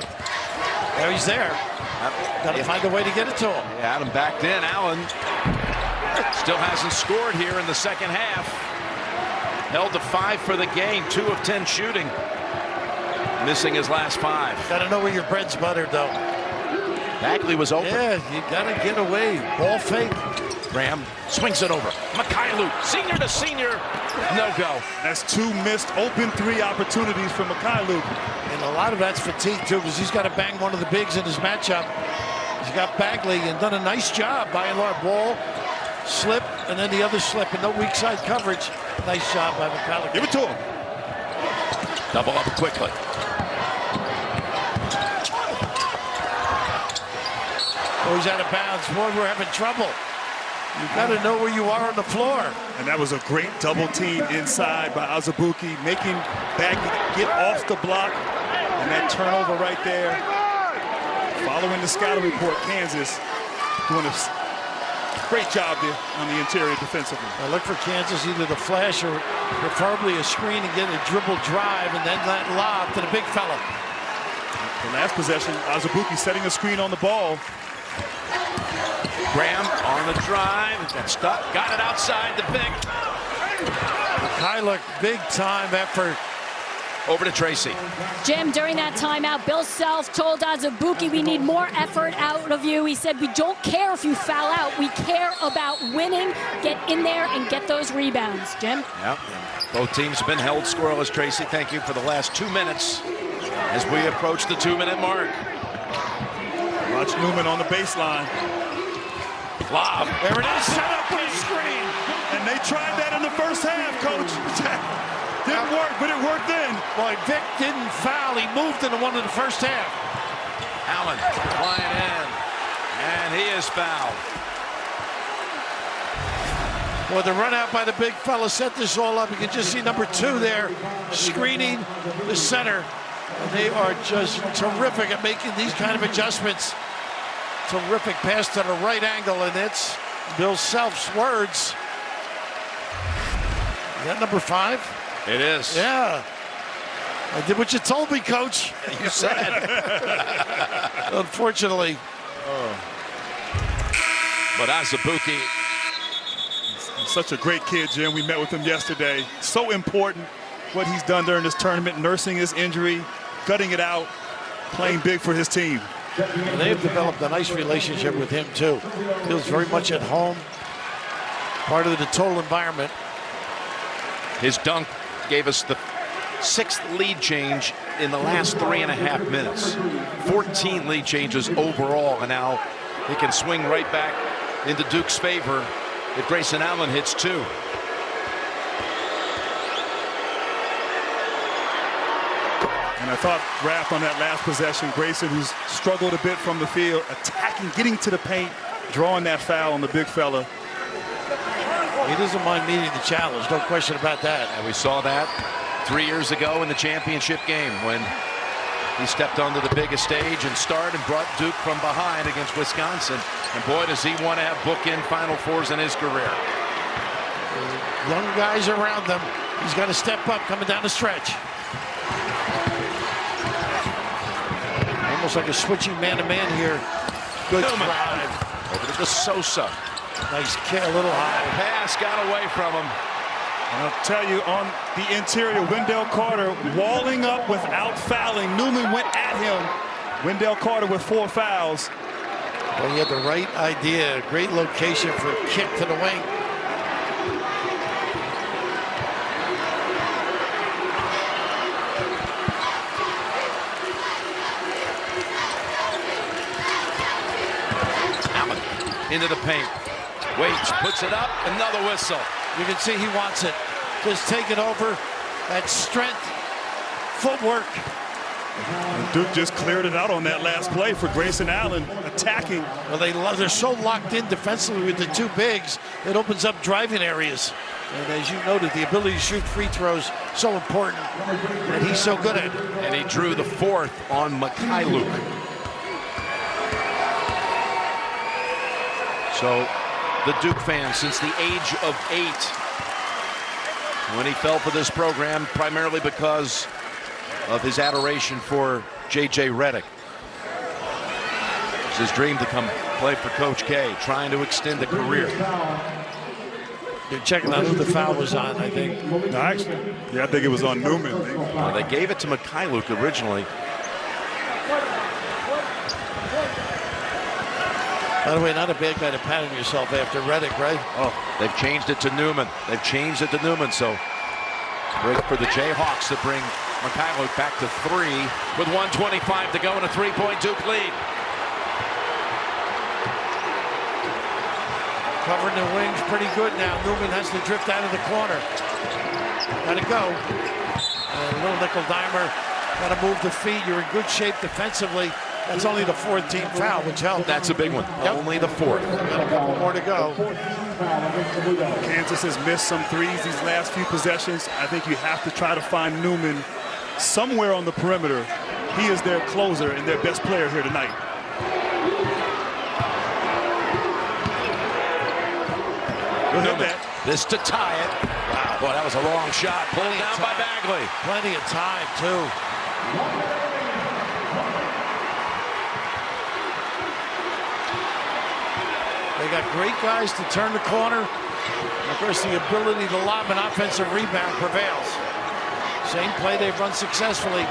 There he's there. Got to find a way to get it to him. Yeah, Adam backed in. Allen still hasn't scored here in the second half. Held to 5 for the game, 2 of 10 shooting. Missing his last 5. Got to know where your bread's buttered, though. Bagley was open. Yeah, you got to get away. Ball fake. Graham swings it over. Mikhailuk, senior to senior. No go. That's 2 missed open 3 opportunities for Mikhailuk. And a lot of that's fatigue, too, because he's got to bang one of the bigs in his matchup. He's got Bagley and done a nice job by and large. Ball, slip, and then the other slip, and no weak side coverage. Nice job by Mikhailuk. Give it to him. Double up quickly. Oh, he's out of bounds. Boy, we're having trouble. You got to know where you are on the floor. And that was a great double team inside by Azubuike, making Bagley get off the block. And that turnover right there. Following the scouting report, Kansas doing a great job there on the interior defensively. I look for Kansas either to flash or preferably a screen and get a dribble drive and then that lob to the big fella. The last possession, Azubuike setting a screen on the ball. Graham on the drive. Got stuck. Got it outside the big. Mikhailuk, big time effort. Over to Tracy. Jim, during that timeout, Bill Self told Azubuike, we need more effort out of you. He said, we don't care if you foul out. We care about winning. Get in there and get those rebounds. Jim? Yep. Both teams have been held scoreless. Tracy, thank you for the last 2 minutes as we approach the 2-minute mark. Watch Newman on the baseline. Lob. There it is, set up with a screen. And they tried that in the first half, Coach. Didn't work, but it worked then. Boy, Vic didn't foul. He moved into one in the first half. Allen flying in, and he is fouled. Well, the run out by the big fella set this all up. You can just see number 2 there screening the center. And they are just terrific at making these kind of adjustments. Terrific pass to the right angle, and it's Bill Self's words. Is that number 5? It is. Yeah. I did what you told me, Coach. You said. Unfortunately. But Azubuike. Such a great kid, Jim. We met with him yesterday. So important what he's done during this tournament, nursing his injury, gutting it out, playing big for his team. And they've developed a nice relationship with him, too. Feels very much at home, part of the total environment. His dunk gave us the 6th lead change in the last 3.5 minutes. 14 lead changes overall, and now he can swing right back into Duke's favor if Grayson Allen hits 2. And I thought Rath on that last possession, Grayson, who's struggled a bit from the field, attacking, getting to the paint, drawing that foul on the big fella. He doesn't mind meeting the challenge, no question about that. And we saw that 3 years ago in the championship game when he stepped onto the biggest stage and started and brought Duke from behind against Wisconsin. And boy, does he want to have bookend Final Fours in his career. Young guys around them. He's got to step up coming down the stretch. Almost like a switching man-to-man here. Good drive. Over to Sosa. Nice kick, a little high. Pass got away from him. And I'll tell you, on the interior, Wendell Carter walling up without fouling. Newman went at him. Wendell Carter with 4 fouls. Well, he had the right idea. Great location for a kick to the wing. Allen into the paint. Waits, puts it up, another whistle. You can see he wants it. Just take it over. That strength, footwork. And Duke just cleared it out on that last play for Grayson Allen, attacking. Well, they're so locked in defensively with the 2 bigs, it opens up driving areas. And as you noted, the ability to shoot free throws so important, and he's so good at it. And he drew the 4th on Mikhailuk. So the Duke fans, since the age of 8, when he fell for this program, primarily because of his adoration for J.J. Redick. It's his dream to come play for Coach K, trying to extend a career. You're checking out who the foul was on, I think. No, actually, yeah, I think it was on Newman. Well, they gave it to Mikhailuk originally. By the way, not a bad guy to pat on yourself after Redick, right? Oh, they've changed it to Newman. They've changed it to Newman, so great for the Jayhawks to bring Mikhailuk back to 3 with 1:25 to go in a 3-point Duke lead. Covering the wings pretty good now. Newman has to drift out of the corner. Got to go. A little nickel dimer. Got to move the feet. You're in good shape defensively. That's only the 4th team foul, which helped. That's a big one. Yep. Only the 4th. Got a couple more to go. Kansas has missed some threes these last few possessions. I think you have to try to find Newman somewhere on the perimeter. He is their closer and their best player here tonight. Newman, this to tie it. Wow, boy, that was a long shot. Pulled down by Bagley. Plenty of time, too. They got great guys to turn the corner. And of course, the ability to lob an offensive rebound prevails. Same play they've run successfully.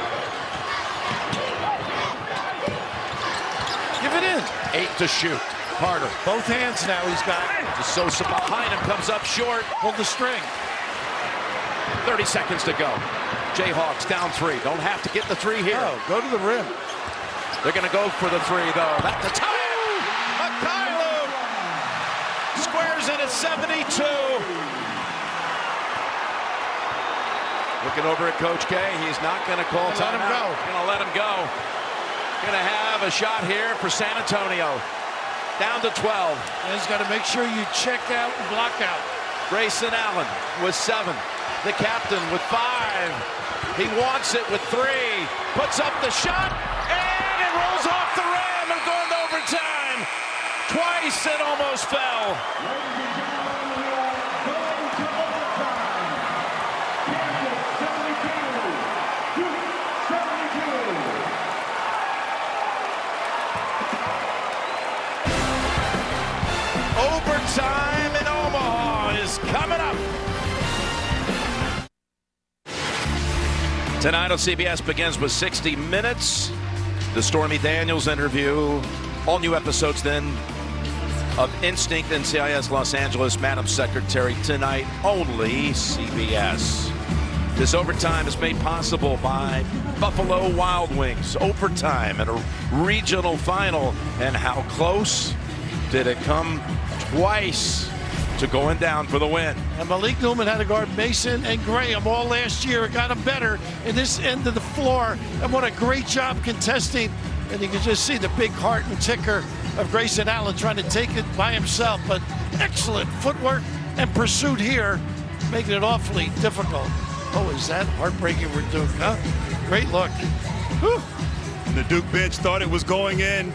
Give it in. 8 to shoot. Carter. Both hands now he's got. Sosa behind him comes up short. Pulled the string. 30 seconds to go. Jayhawks down 3. Don't have to get the 3 here. No, go to the rim. They're going to go for the 3, though. That's the time. Mikhailuk squares it at 72. Looking over at Coach K. He's not going to call time. Let him go. Going to let him go. Going to have a shot here for San Antonio. Down to 12. And he's got to make sure you check out and block out. Grayson Allen with 7. The captain with 5. He wants it with 3. Puts up the shot, and it rolls off the rim and going to overtime. Twice it almost fell. Overtime in Omaha is coming up. Tonight on CBS begins with 60 Minutes. The Stormy Daniels interview. All new episodes then of Instinct NCIS Los Angeles. Madam Secretary tonight, only CBS. This overtime is made possible by Buffalo Wild Wings. Overtime at a regional final. And how close did it come? Twice to going down for the win. And Malik Newman had to guard Mason and Graham all last year. It got him better in this end of the floor. And what a great job contesting. And you can just see the big heart and ticker of Grayson Allen trying to take it by himself. But excellent footwork and pursuit here, making it awfully difficult. Oh, is that heartbreaking for Duke, huh? Great look. Whew. And the Duke bench thought it was going in.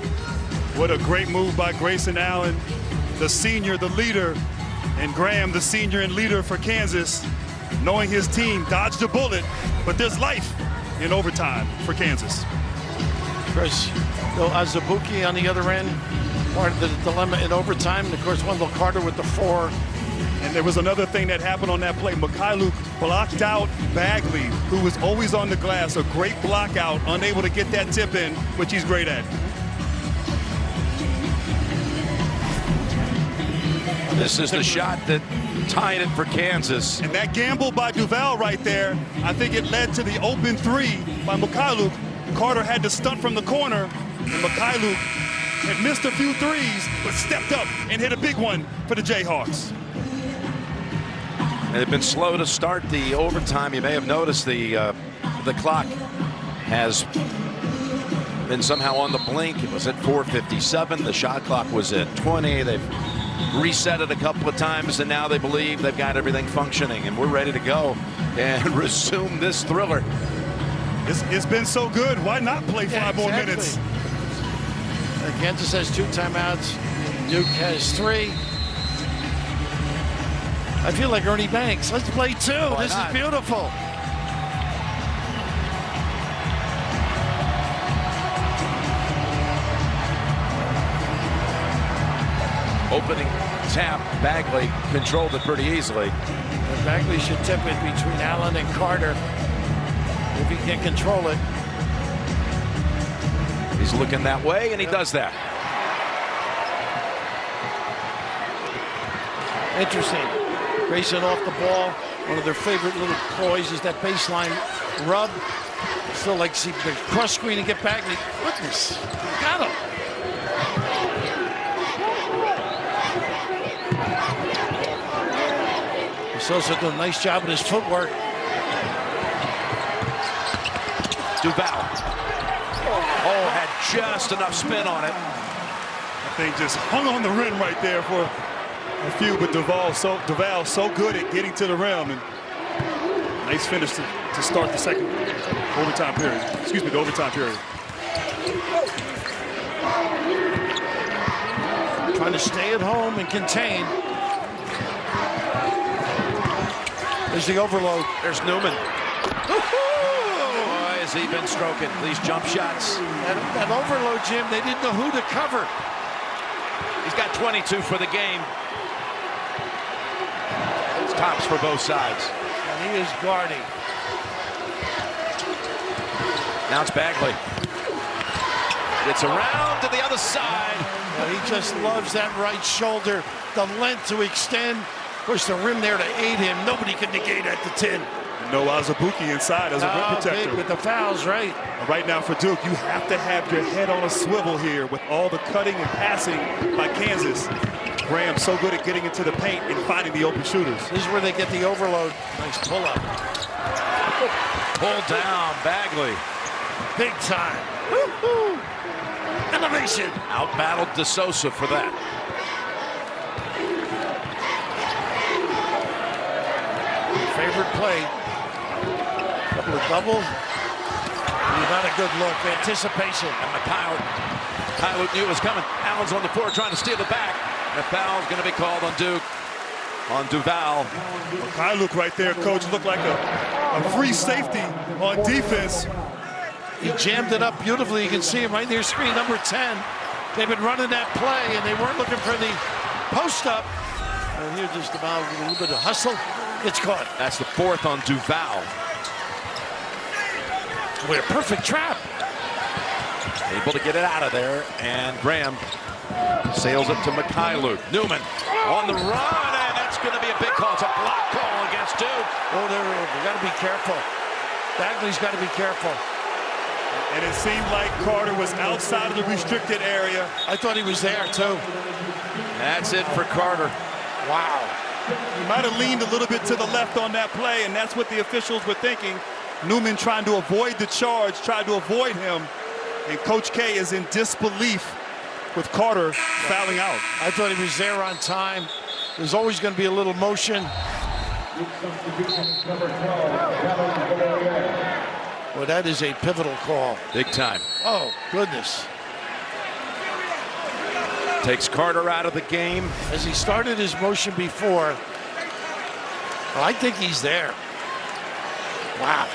What a great move by Grayson Allen, the senior, the leader, and Graham, the senior and leader for Kansas, knowing his team dodged a bullet, but there's life in overtime for Kansas. Of course, Azubuike on the other end, part of the dilemma in overtime. And of course, Wendell Carter with the 4. And there was another thing that happened on that play. Mikhailuk blocked out Bagley, who was always on the glass. A great block out, unable to get that tip in, which he's great at. This is the shot that tied it for Kansas. And that gamble by Duval right there, I think it led to the open 3 by Mikhailuk. Carter had to stunt from the corner, and Mikhailuk had missed a few threes, but stepped up and hit a big one for the Jayhawks. And they've been slow to start the overtime. You may have noticed the clock has been somehow on the blink. It was at 4:57. The shot clock was at 20. They've reset it a couple of times, and now they believe they've got everything functioning, and we're ready to go and resume this thriller. It's been so good. Why not play 5 more minutes? Kansas has 2 timeouts. Duke has 3. I feel like Ernie Banks. Let's play 2. This is beautiful. Opening tap, Bagley controlled it pretty easily. And Bagley should tip it between Allen and Carter if he can control it. He's looking that way, and he does that. Interesting. Grayson off the ball. One of their favorite little ploys is that baseline rub. Still like to see the cross screen and get Bagley. Goodness, got him. He's also doing a nice job with his footwork. Duval. Oh, had just enough spin on it. I think just hung on the rim right there for a few, but Duval so good at getting to the rim, and nice finish to start the second overtime period. Excuse me, the overtime period. Trying to stay at home and contain. There's the overload. There's Newman. Oh, has he been stroking these jump shots? That overload, Jim, they didn't know who to cover. He's got 22 for the game. It's tops for both sides. And he is guarding. Now it's Bagley. Gets around to the other side. Well, he just loves that right shoulder, the length to extend. Of course, the rim there to aid him. Nobody can negate at the 10. No Azubuike inside as a rim protector. With the fouls, right? Right now for Duke, you have to have your head on a swivel here with all the cutting and passing by Kansas. Graham so good at getting into the paint and finding the open shooters. This is where they get the overload. Nice pull-up. Pull down, Bagley. Big time. Woo-hoo. Elevation. Out-battled DeSosa for that. Favorite play. Couple of double. Not a good look. Anticipation. And Mikhailuk knew it was coming. Allen's on the floor trying to steal it back. And a foul's going to be called on Duke. On Duval. Mikhailuk right there, coach, looked like a free safety on defense. He jammed it up beautifully. You can see him right near screen number 10. They've been running that play, and they weren't looking for the post-up. And here just about a little bit of hustle. Gets caught. That's the fourth on Duval. What a perfect trap. Able to get it out of there, and Graham sails up to Mikhailuk. Newman on the run, and that's going to be a big call. It's a block call against Duke. Oh, we got to be careful. Bagley's got to be careful. And it seemed like Carter was outside of the restricted area. I thought he was there, too. That's it for Carter. Wow. He might have leaned a little bit to the left on that play, and that's what the officials were thinking. Newman trying to avoid the charge, tried to avoid him, and Coach K is in disbelief with Carter fouling out. I thought he was there on time. There's always going to be a little motion. Well, that is a pivotal call. Big time. Oh, goodness. Takes Carter out of the game. As he started his motion before, well, I think he's there. Wow.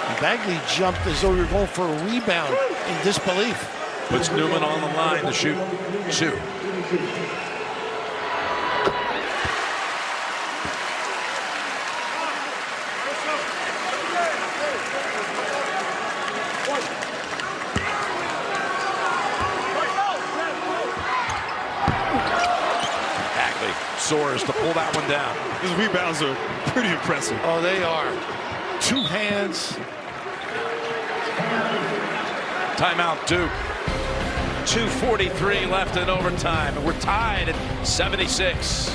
And Bagley jumped as though he were going for a rebound in disbelief. Puts Newman on the line to shoot two. Soares to pull that one down. His rebounds are pretty impressive. Oh, they are. Two hands. Timeout, Duke. 2:43 left in overtime, and we're tied at 76.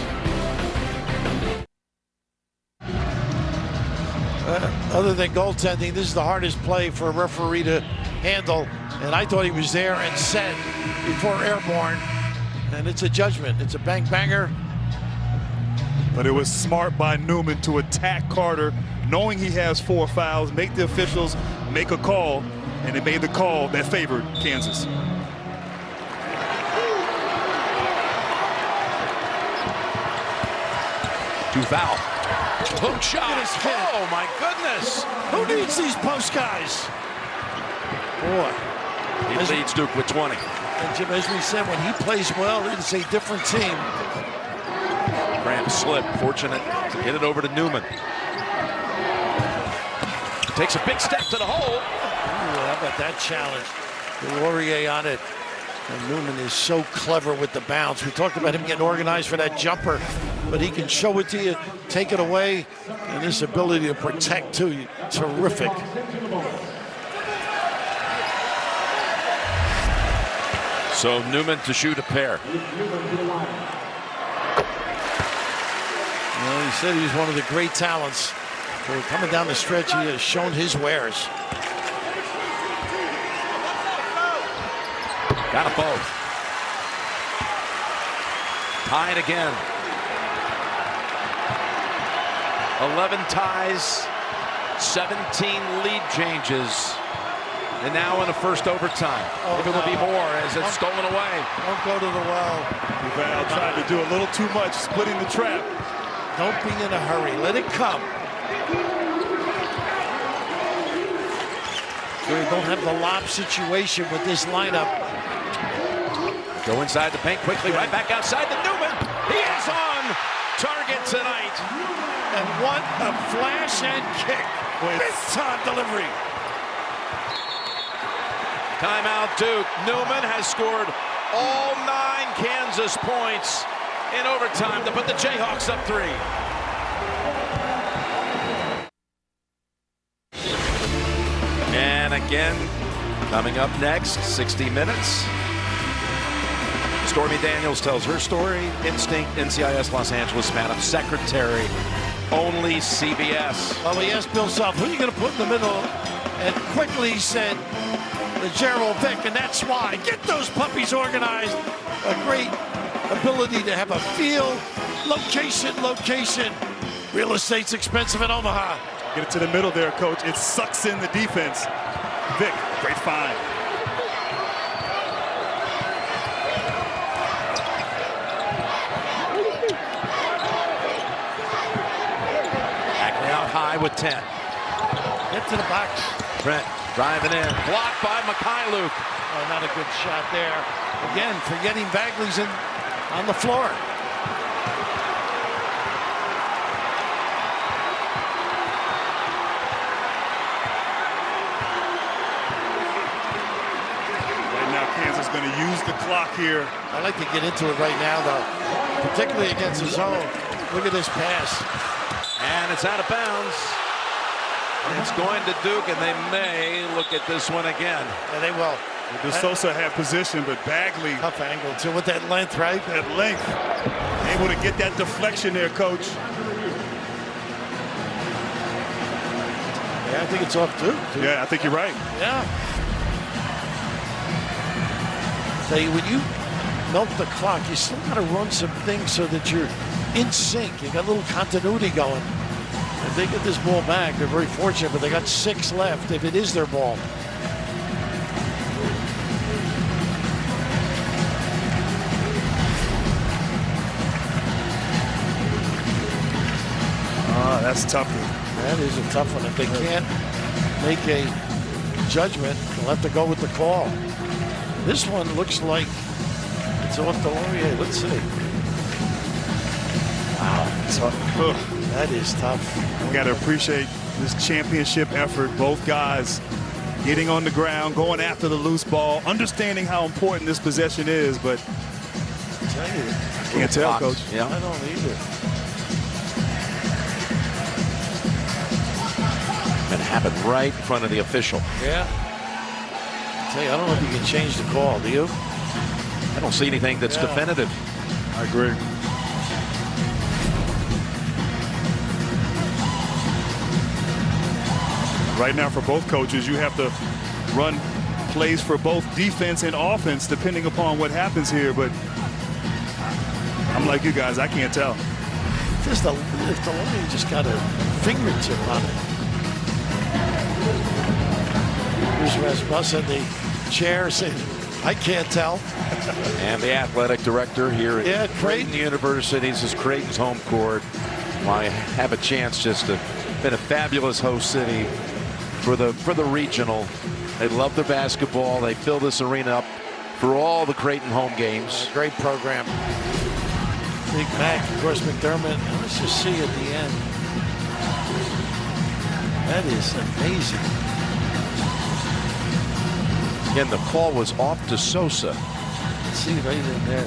Other than goaltending, this is the hardest play for a referee to handle, and I thought he was there and set before airborne, and it's a judgment. It's a bang-banger. But it was smart by Newman to attack Carter, knowing he has 4 fouls, make the officials make a call, and they made the call that favored Kansas. Duval. Hook shot. Oh, my goodness. Who needs these post guys? Boy. He leads Duke with 20. And Jim, as we said, when he plays well, it's a different team. Graham slip, fortunate to get it over to Newman. Takes a big step to the hole. Ooh, how about that challenge? The Laurier on it. And Newman is so clever with the bounce. We talked about him getting organized for that jumper, but he can show it to you, take it away, and his ability to protect too, terrific. So Newman to shoot a pair. Well, he said he's one of the great talents. So coming down the stretch, he has shown his wares. Got them both. Tied again. 11 ties, 17 lead changes, and now in the first overtime. Maybe it will be more as it's stolen away. Don't go to the well. Duval tried to do a little too much, splitting the trap. Don't be in a hurry. Let it come. We don't have the lob situation with this lineup. Go inside the paint quickly, right back outside to Newman. He is on target tonight. And what a flash and kick. Big time delivery. Timeout, Duke. Newman has scored all 9 Kansas points in overtime to put the Jayhawks up 3. Again, coming up next, 60 Minutes. Stormy Daniels tells her story. Instinct, NCIS Los Angeles Madam Secretary. Only CBS. Well, he asked Bill Self, who are you going to put in the middle? And quickly he said, the Gerald Vick, and that's why. Get those puppies organized. A great ability to have a feel. Location. Real estate's expensive in Omaha. Get it to the middle there, Coach. It sucks in the defense. Vic, great find. Ackley out high with 10. Get to the box. Brent driving in. Blocked by Mikhailuk. Oh, not a good shot there. Again, forgetting Bagley's on the floor. Kansas going to use the clock here. I like to get into it right now, though, particularly against the zone. Look at this pass. And it's out of bounds. It's going to Duke, and they may look at this one again. Yeah, they will. De Sosa had position, but Bagley. Tough angle, too, with that length, right? That length. Able to get that deflection there, Coach. Yeah, I think it's off Duke. Yeah, I think you're right. Yeah. When you milk the clock, you still got to run some things so that you're in sync. You got a little continuity going. If they get this ball back, they're very fortunate, but they got 6 left if it is their ball. That's tough. That is a tough one. If they can't make a judgment, they'll have to go with the call. This one looks like it's off the Laurier. Let's see. Wow. So, that is tough. We got to appreciate this championship effort. Both guys getting on the ground, going after the loose ball, understanding how important this possession is, but I can't tell, Coach. Yeah. I don't either. It happened right in front of the official. Yeah. I don't know if you can change the call, do you? I don't see anything that's definitive. I agree. Right now for both coaches, you have to run plays for both defense and offense depending upon what happens here, but I'm like you guys, I can't tell. If the line just got a fingertip on it. Here's Rasmussen, the chair saying, I can't tell. And the athletic director here at Creighton University. This is Creighton's home court. I have a chance just to been a fabulous host city for the regional. They love their basketball. They fill this arena up for all the Creighton home games. Great program. Big Mac, of course, McDermott. Let's just see at the end. That is amazing. Again, the call was off to Sosa. Let's see right in there.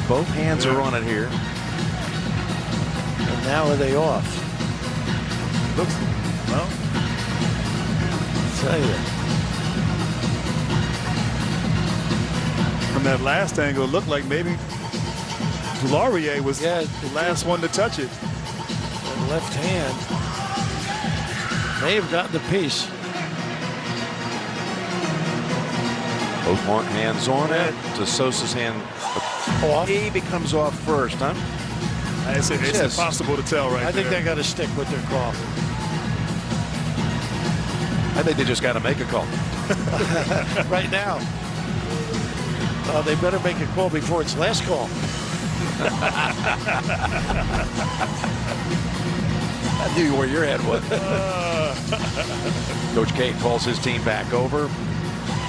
Both hands are on it here. And now are they off? Looks, well, I'll tell you. From that last angle, it looked like maybe Laurier was the last one to touch it. That left hand may have gotten the piece. Both hands on it. To Sosa's hand off. He becomes off first, huh? It's impossible to tell right I think there. they got to stick with their call. I think they just got to make a call. Right now. They better make a call before it's last call. I knew where your head was. Coach K calls his team back over.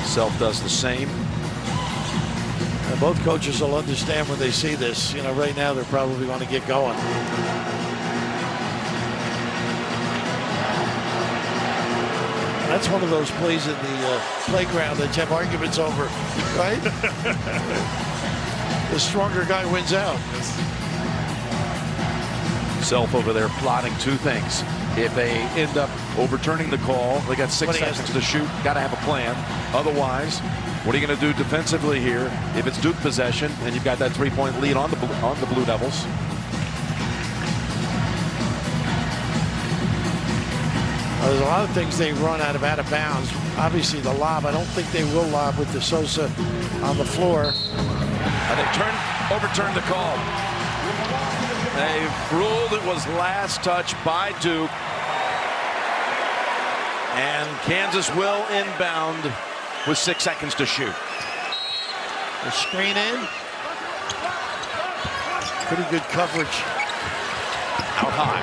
Self does the same. And both coaches will understand when they see this. You know, right now they're probably going to get going. That's one of those plays in the playground that you have arguments over, right? The stronger guy wins out. Self over there plotting two things. If they end up overturning the call, they got 6 seconds to shoot. Got to have a plan. Otherwise, what are you going to do defensively here if it's Duke possession and you've got that 3-point lead on the Blue Devils? There's a lot of things they run out of bounds. Obviously, the lob. I don't think they will lob with the Sosa on the floor. They overturned the call. They've ruled it was last touch by Duke. And Kansas will inbound with 6 seconds to shoot. The screen in. Pretty good coverage. Out high.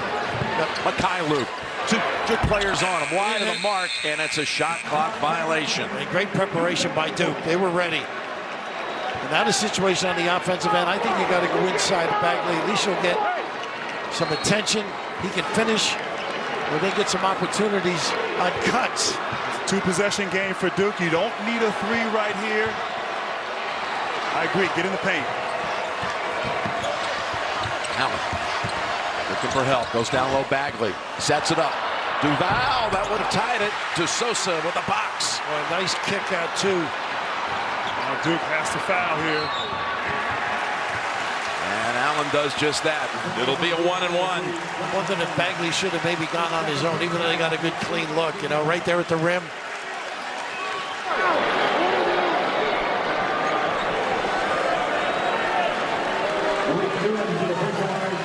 Mikhailuk. Two players on him, wide of the mark, and it's a shot clock violation. And great preparation by Duke. They were ready. And now the situation on the offensive end, I think you got to go inside Bagley. At least you'll get some attention. He can finish, or they get some opportunities on cuts. It's a 2-possession game for Duke. You don't need a 3 right here. I agree. Get in the paint. Allen looking for help. Goes down low. Bagley sets it up. Duval, that would have tied it to Sosa with a box. Well, nice kick out too. Now Duke has to foul here. And Allen does just that. It'll be a 1-and-1. I'm wondering if Bagley should have maybe gone on his own, even though they got a good clean look, you know, right there at the rim.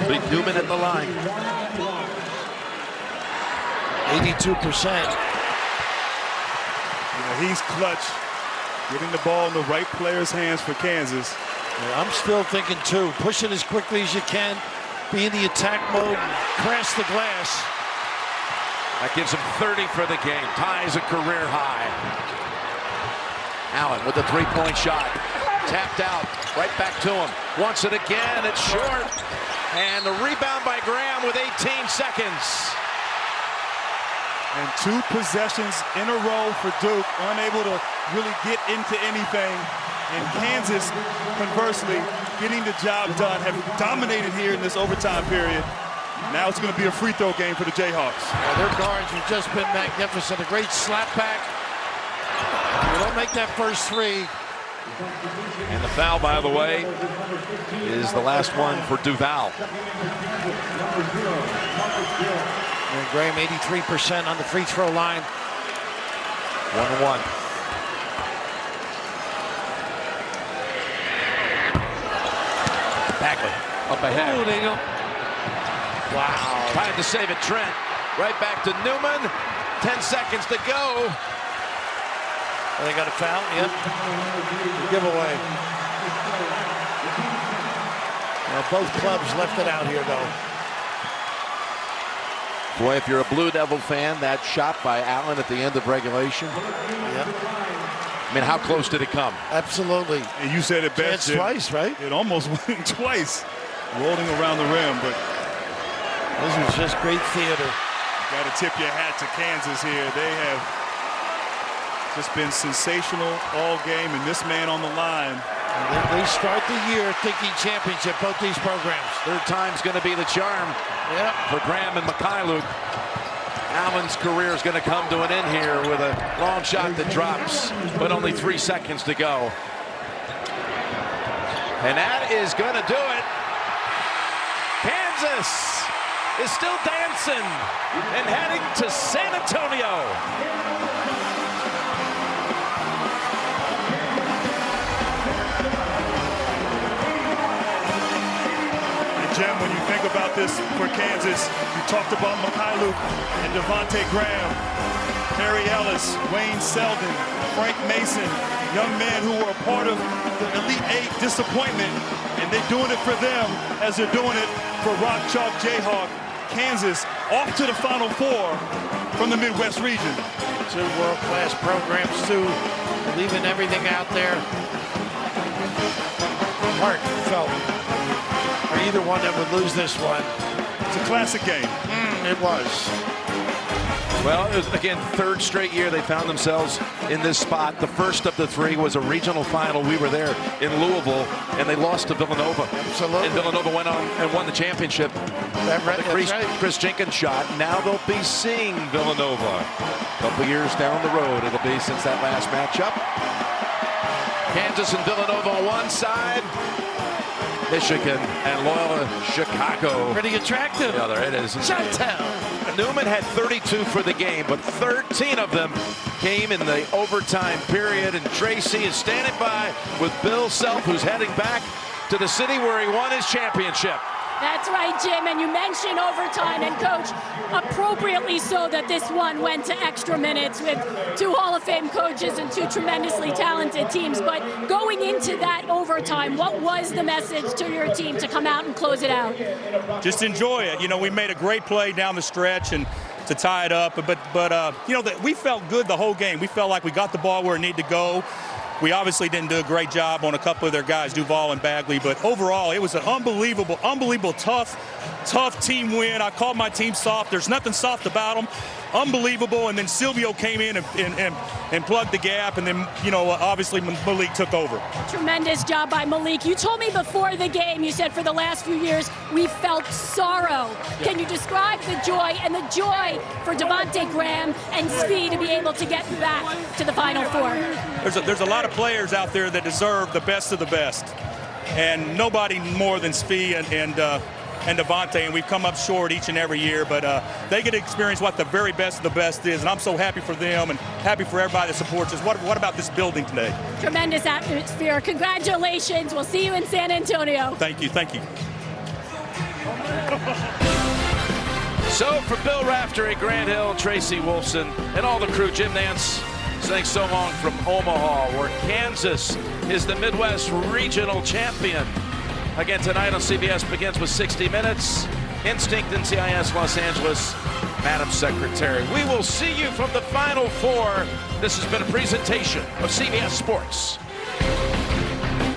Big Newman at the line. 82%. He's clutch. Getting the ball in the right player's hands for Kansas. Yeah, I'm still thinking too. Push it as quickly as you can. Be in the attack mode. Crash the glass. That gives him 30 for the game. Ties a career high. Allen with the 3-point shot. Tapped out. Right back to him. Wants it again. It's short. And the rebound by Graham with 18 seconds. And 2 possessions in a row for Duke, unable to really get into anything. And Kansas, conversely, getting the job done, have dominated here in this overtime period. Now it's going to be a free throw game for the Jayhawks. Their guards have just been magnificent. A great slap back. You don't make that first 3. And the foul, by the way, is the last one for Duval. And Graham 83% on the free throw line. 1-1. Bagley up ahead. Oh, they don't. Wow. Trying to save it, Trent. Right back to Newman. 10 seconds to go. They got a foul? Yep. Giveaway. Well, both clubs left it out here, though. Boy, if you're a Blue Devil fan, that shot by Allen at the end of regulation. Yep. I mean, how close did it come? Absolutely. And you said it best. It's twice, right? It almost went twice. Rolling around the rim, but this was just great theater. You got to tip your hat to Kansas here. They have just been sensational all game, and this man on the line. They start the year thinking championship, both these programs. Third time's going to be the charm for Graham and Mikhailuk. Allen's career is going to come to an end here with a long shot that drops, but only 3 seconds to go. And that is going to do it. Kansas is still dancing and heading to San Antonio. Jim, when you think about this for Kansas, you talked about Mikhailuk and Devontae Graham, Harry Ellis, Wayne Selden, Frank Mason, young men who were a part of the Elite 8 disappointment, and they're doing it for them as they're doing it for Rock Chalk Jayhawk. Kansas off to the Final Four from the Midwest region. 2 world-class programs, too, leaving everything out there. Heartfelt. Or either one that would lose this one. It's a classic game. It was. Well, it was, again, third straight year they found themselves in this spot. The first of the three was a regional final. We were there in Louisville, and they lost to Villanova. Absolutely. And Villanova went on and won the championship. Chris Jenkins shot. Now they'll be seeing Villanova. A couple years down the road, it'll be since that last matchup. Kansas and Villanova on one side. Michigan and Loyola Chicago. Pretty attractive. The other, it is. Chi-town. Newman had 32 for the game, but 13 of them came in the overtime period. And Tracy is standing by with Bill Self, who's heading back to the city where he won his championship. That's right, Jim, and you mentioned overtime, and Coach, appropriately so that this one went to extra minutes with two Hall of Fame coaches and two tremendously talented teams. But going into that overtime, what was the message to your team to come out and close it out? Just enjoy it. You know, we made a great play down the stretch and to tie it up, but you know, we felt good the whole game. We felt like we got the ball where it needed to go. We obviously didn't do a great job on a couple of their guys, Duval and Bagley, but overall, it was an unbelievable, tough team win. I called my team soft. There's nothing soft about them. Unbelievable. And then Silvio came in and plugged the gap, and then, you know, obviously Malik took over. Tremendous job by Malik. You told me before the game, you said for the last few years, we felt sorrow. Can you describe the joy for Devontae Graham and Svi to be able to get back to the Final Four? There's a lot of players out there that deserve the best of the best, and nobody more than Svi and Devontae, and we've come up short each and every year, but they get to experience what the very best of the best is, and I'm so happy for them and happy for everybody that supports us. What about this building today? Tremendous atmosphere. Congratulations. We'll see you in San Antonio. Thank you. So for Bill Raftery, Grant Hill, Tracy Wolfson, and all the crew, Jim Nance saying so long from Omaha, where Kansas is the Midwest Regional Champion. Again tonight on CBS begins with 60 Minutes. Instinct NCIS Los Angeles, Madam Secretary. We will see you from the Final Four. This has been a presentation of CBS Sports.